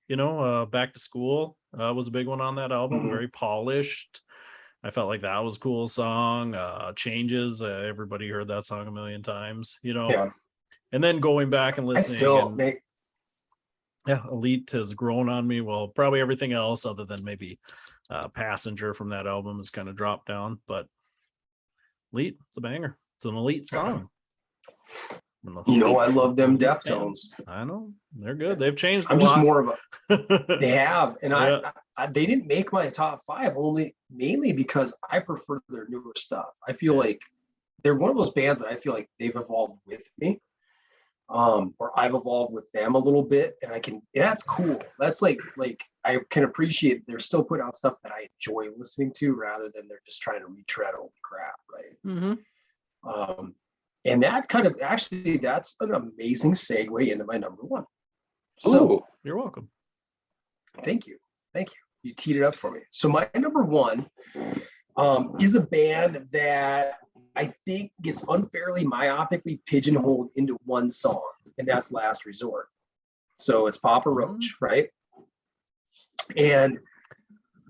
Back to School was a big one on that album. Mhm. Very polished. I felt like that was a cool song. Changes. Everybody heard that song a million times. Yeah. And then going back and I listening. still and- make. yeah, Elite has grown on me. Well, probably everything else other than maybe Passenger from that album has kind of dropped down, but Elite, it's a banger. It's an Elite song. I love them Elite Deftones. I know they're good. They've changed a I'm just lot. more of a. They have, and Yeah. I they didn't make my top 5 mainly because I prefer their newer stuff. I feel like they're one of those bands that I feel like they've evolved with me. Or I've evolved with them a little bit, and that's cool. That's like I can appreciate they're still putting out stuff that I enjoy listening to rather than they're just trying to retread old crap, right? Mm-hmm. And that kind of actually that's an amazing segue into my number 1. So Ooh. You're welcome. thank you. You teed it up for me. So my number 1 is a band that I think gets unfairly myopically pigeonholed into one song, and that's Last Resort. So it's Papa Roach, right? And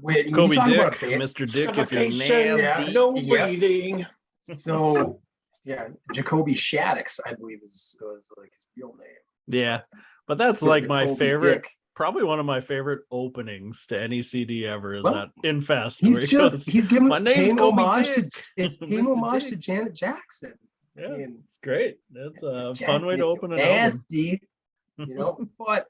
when you Kobe talk Dick, about a band, Mr. Dick, if you're Suffocation, nasty. no Yeah. breathing. so yeah, Jacoby Shaddix, I believe was like his real name. Yeah, but that's like my Jacoby favorite. Dick. Probably one of my favorite openings to any CD ever is Well, that Infest. where he goes, He's giving my name's paying Kobe homage Dick. it's paying Mr. homage Dick. to Janet Jackson. Yeah, And it's great. That's a it's fun way to Janet open an album. nasty, but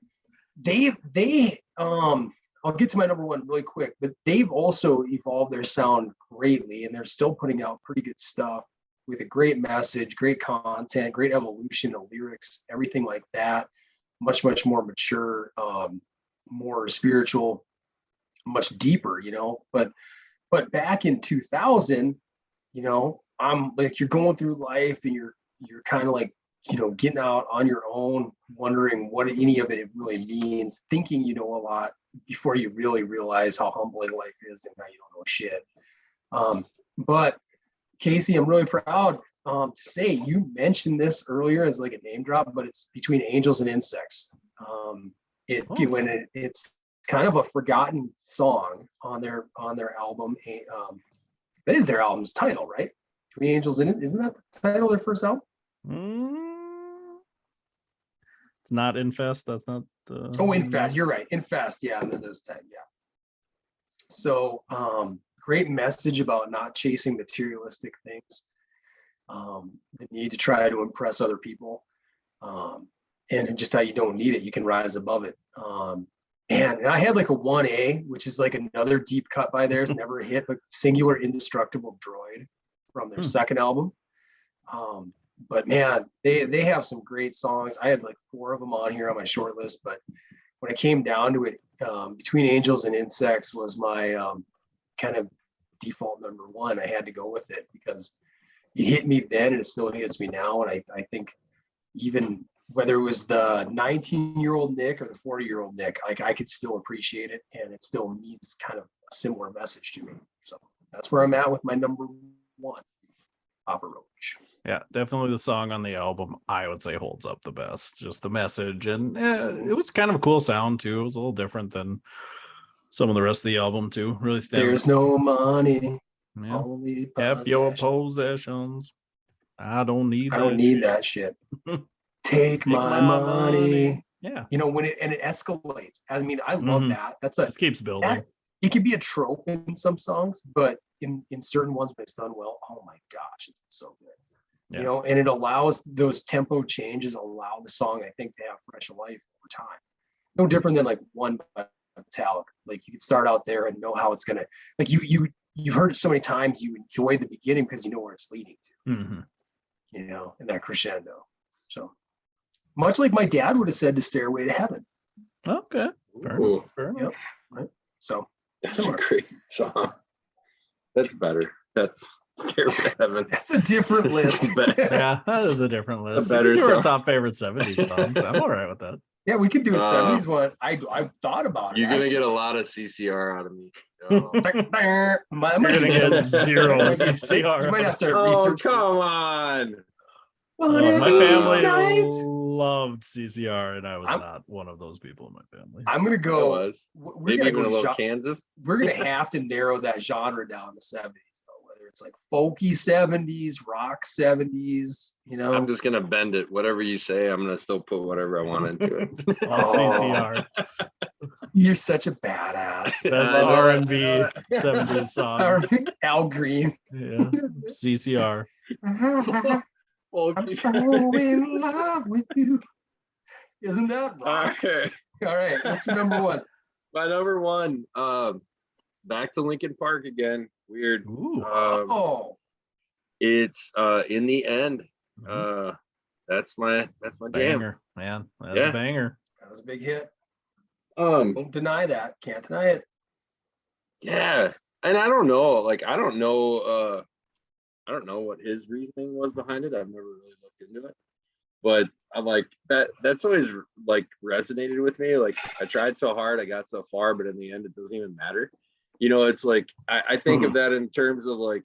they I'll get to my number 1 really quick, but they've also evolved their sound greatly, and they're still putting out pretty good stuff with a great message, great content, great evolution of lyrics, everything like that. Much more mature, more spiritual, much deeper, but back in 2000, I'm like, you're going through life and you're kind of like, getting out on your own, wondering what any of it really means, thinking you know a lot before you really realize how humbling life is and how you don't know shit. But Casey, I'm really proud to say you mentioned this earlier as like a name drop, but it's Between Angels and Insects. It's kind of a forgotten song on their album. That is their album's title, right? Between Angels and isn't that the title of their first album? It's not Infest. That's not. Infest. You're right. Infest. Yeah, under those 10. Yeah. So, great message about not chasing materialistic things. The need to try to impress other people, and just how you don't need it, you can rise above it. And I had like a 1A, which is like another deep cut by theirs, never a hit, but Singular Indestructible Droid from their second album. But man, they have some great songs. I had like 4 of them on here on my short list, but when I came down to it, Between Angels and Insects was my kind of default number one. I had to go with it because it hit me then and it still hits me now. And I think even whether it was the 19-year-old Nick or the 40-year-old Nick, I could still appreciate it, and it still means kind of a similar message to me. So that's where I'm at with my number one, Papa Roach. Yeah, definitely the song on the album I would say holds up the best. Just the message, and it was kind of a cool sound too. It was a little different than some of the rest of the album too. Really There's no money, yeah. only Have your possessions. possessions. I don't need I don't need that shit. Take my money. Yeah. You know, when it escalates. I mean, I love that. That's a It keeps building. it could be a trope in some songs, but in certain ones when it's done well, oh my gosh, it's so good. Yeah. You know, and it allows those tempo changes allow the song, I think, to have fresh life over time. No different than like One by Metallica. Like you can start out there and know how it's gonna, like you've heard it so many times, you enjoy the beginning because you know where it's leading to. You know, in that crescendo. So much like my dad would have said to Stairway to Heaven. Okay. Fair enough. Yep. Right. So that's a great song. That's better. That's Stairway to Heaven. That's a different list. Yeah, that is a different list. A better do our song. top favorite 70s songs. I'm all right with that. Yeah, we could do a 70s one. I thought about it. You're gonna get a lot of CCR out of me. You're gonna get zero CCR. You might have to Oh, research. come on. My family loved CCR, and I was not one of those people in my family. I'm gonna go. We're Maybe gonna even go a little Kansas. We're gonna have to narrow that genre down to 70s, though. Whether it's like folky 70s, rock 70s, you know. I'm just gonna bend it. Whatever you say, I'm gonna still put whatever I want into it. CCR. You're such a badass. Best R&B 70s songs. Al Green. Yeah. CCR. I'm so in love with you. Isn't that rock? Okay. All right. What's your number one? My number one, back to Linkin Park again. Weird. It's In the End. That's my banger, jam. man. That's a banger. That was a big hit. Don't deny that. Can't deny it. Yeah. And I don't know what his reasoning was behind it. I've never really looked into it. But I'm like that's always like resonated with me. Like I tried so hard, I got so far, but in the end it doesn't even matter. You know, it's like I think of that in terms of like,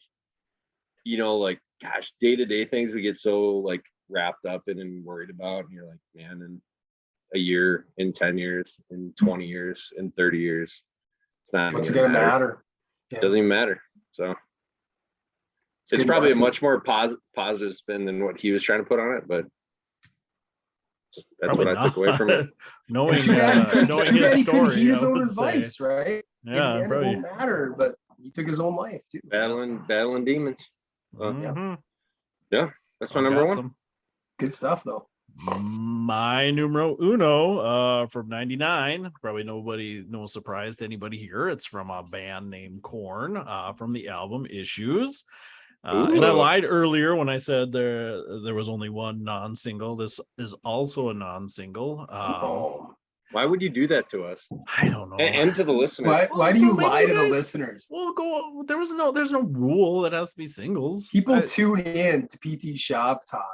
you know, like gosh, day-to-day things we get so like wrapped up in and worried about. And you're like, man, in a year, in 10 years, in 20 years, in 30 years, it's not what's gonna matter. It doesn't even matter. So it's probably a much more positive spin than what he was trying to put on it, but that's probably what I took away from it. knowing his story, his own advice, right? Yeah, it won't matter, but he took his own life too. Battling demons. Yeah, that's my number one. Good stuff, though. My numero uno from '99. Probably no surprise to anybody here. It's from a band named Korn from the album Issues. And I lied earlier when I said there was only one non-single. This is also a non-single. Why would you do that to us? I don't know. And to the listeners. Why do you lie to the listeners? Well, there's no rule that has to be singles. People tune in to PT Shop Talk.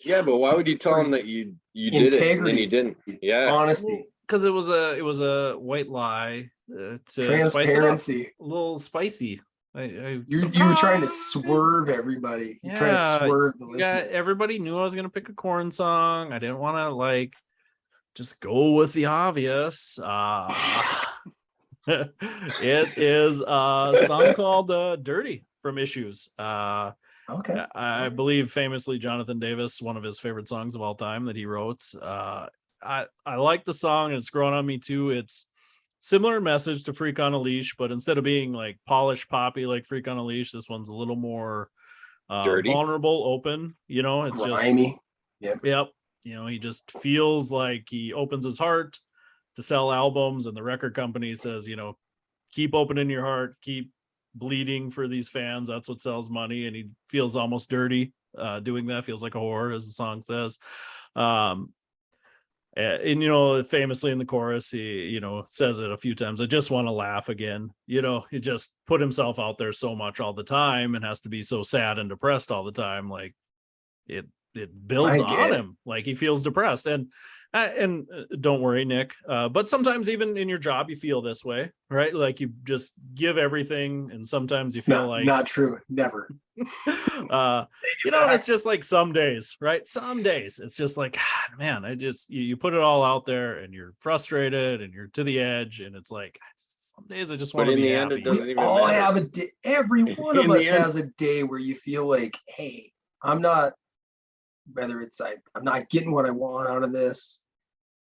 Yeah, but why would you tell them that you did it and then you didn't? Yeah, honesty. Because it was a white lie to transparency, spice it up. A little spicy. You were trying to swerve everybody. You're trying to swerve the listeners. Everybody knew I was going to pick a Korn song. I didn't want to just go with the obvious. It is a song called Dirty from Issues. Okay. I believe famously Jonathan Davis, one of his favorite songs of all time that he wrote. I like the song, and it's grown on me too. It's similar message to Freak on a Leash, but instead of being like polished poppy like Freak on a Leash, this one's a little more vulnerable, open. You know, it's grimy. Yep. You know, he just feels like he opens his heart to sell albums, and the record company says, you know, keep opening your heart, keep bleeding for these fans. That's what sells money. And he feels almost dirty doing that. Feels like a whore, as the song says. And you know, famously in the chorus, he, you know, says it a few times. I just want to laugh again. You know, he just put himself out there so much all the time and has to be so sad and depressed all the time. Like it builds I get on it. him. Like he feels depressed. And don't worry, Nick. But sometimes even in your job, you feel this way, right? Like you just give everything, and sometimes you It's feel like not true. Never. you know, and it's just like some days, right? Some days it's just like, God, man, I just you put it all out there and you're frustrated and you're to the edge, and it's like some days I just want But to in be the end, it happy. doesn't We even all matter. have a day. Every one of In the us end- has a day where you feel like, hey, I'm not, whether it's I'm not getting what I want out of this,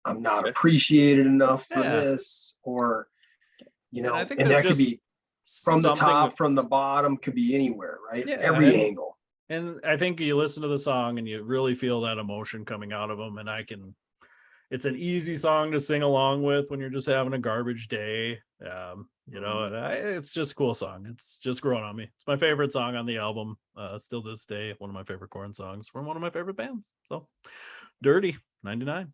I'm not Yeah. appreciated enough for Yeah. this, or you And know, I think and there's that could just be from the something top, from the bottom, could be anywhere, right? Yeah, Every and- angle. And I think you listen to the song and you really feel that emotion coming out of them. And it's an easy song to sing along with when you're just having a garbage day. You know, and it's just a cool song. It's just grown on me. It's my favorite song on the album. Still to this day, one of my favorite Korn songs from one of my favorite bands. So Dirty 99.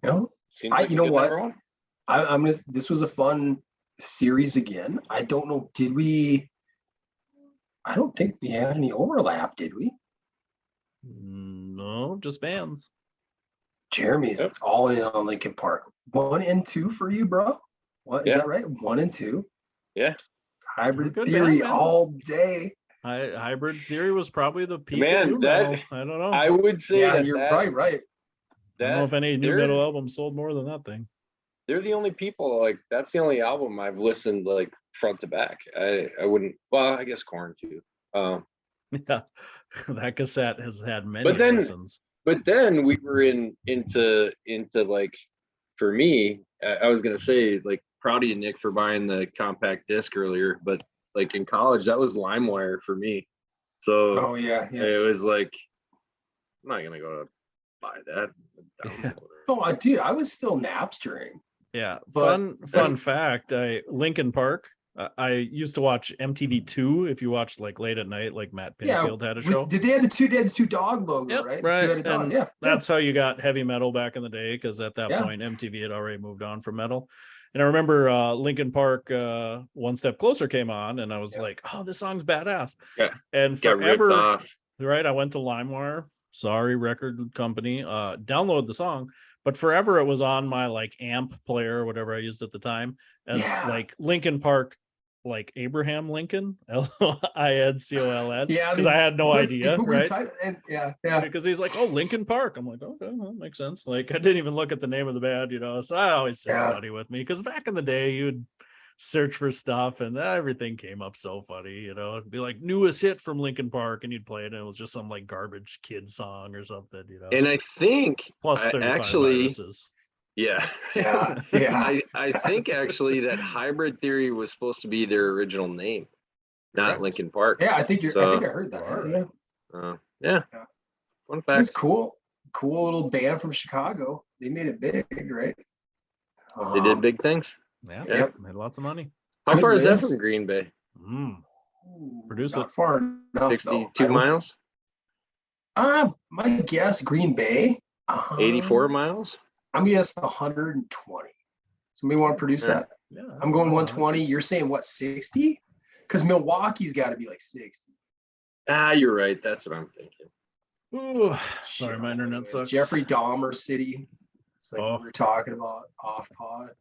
You know, Seems like you a know good what? number one. I'm gonna. This was a fun series again. I don't know. Did we? I don't think we had any overlap, did we? No, just bands. Jeremy's Yep. all in on Lincoln Park. 1 and 2 for you, bro. What is Yeah. that right? 1 and 2. Yeah. Hybrid Good theory band, man. all day. Hybrid Theory was probably the peak Man, of new that- metal. I don't know. I would say Yeah, that you're that, right. I don't know if any new they're- metal album sold more than that thing. They're the only people, like, that's the only album I've listened like front to back. I wouldn't, well, I guess Korn too. Yeah, that cassette has had many But then- listens. But then we were into like, for me, I was gonna say, like, proud of you, Nick, for buying the compact disc earlier, but like in college, that was LimeWire for me. So Oh yeah. it was like, I'm not gonna go to buy that. Yeah. Oh, dude, I was still Napstering. Yeah, But- fun fact. Linkin Park. I used to watch MTV2 if you watched like late at night, like Matt Pinfield had a show. Did they have the two? They had the two dog logo, Yep, right? right. The two-headed dog. And Yeah. That's how you got heavy metal back in the day, because at that Yeah. point MTV had already moved on from metal. And I remember Linkin Park One Step Closer came on, and I was Yeah. like, oh, this song's badass. Yeah. And Got ripped forever, off. right, I went to LimeWire, sorry record company, download the song, but forever it was on my like amp player or whatever I used at the time as Yeah. like Linkin Park, like Abraham Lincoln, LINCOLN. Yeah, Because I had no idea, right? Yeah. Because he's like, oh, Linkin Park. I'm like, okay, well, that makes sense. Like I didn't even look at the name of the band, you know. So I always sits Yeah. funny with me, because back in the day you'd search for stuff and everything came up so funny, you know. It'd be like newest hit from Linkin Park, and you'd play it and it was just some like garbage kid song or something, you know. And I think Plus I 35 actually, viruses. yeah. Yeah. I think actually that Hybrid Theory was supposed to be their original name, not Correct. Linkin Park. Yeah, I think I heard that. All Yeah. right. Yeah. Yeah. Fun It's fact. cool. Cool little band from Chicago. They made it big, right? They did big things. Yeah, Yep. made lots of money. How Good far is that list. from Green Bay? Produce Not it. far enough. though. 62 miles? My guess, Green Bay. 84 miles? I'm guessing 120. Somebody want to produce Yeah. that? Yeah, I'm going 120. You're saying what, 60? Because Milwaukee's got to be like 60. You're right. That's what I'm thinking. Ooh, sorry, Shit. my internet Anyways, sucks. Jeffrey Dahmer City. It's like Oh. we were talking about off pod.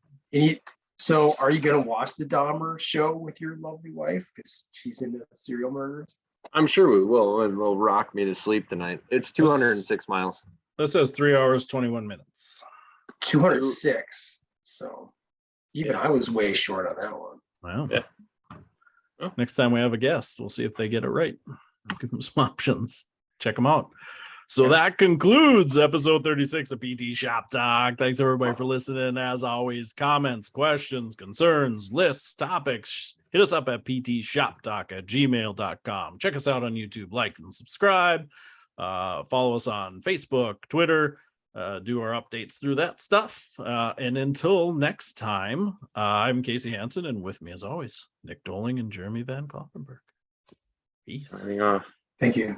So are you going to watch the Dahmer show with your lovely wife? Because she's into serial murders. I'm sure we will, and they'll rock me to sleep tonight. It's 206 miles. This says 3 hours, 21 minutes. 206. So even I was way short on that one. Wow. Yeah. Oh. Next time we have a guest, we'll see if they get it right. Give them some options. Check them out. So that concludes episode 36 of PT Shop Talk. Thanks everybody for listening. As always, comments, questions, concerns, lists, topics, hit us up at ptshoptalk@gmail.com. Check us out on YouTube, like and subscribe. Follow us on Facebook, Twitter, do our updates through that stuff. And until next time, I'm Casey Hansen, and with me as always, Nick Doling and Jeremy Van Kloppenberg. Peace. Signing off. Thank you.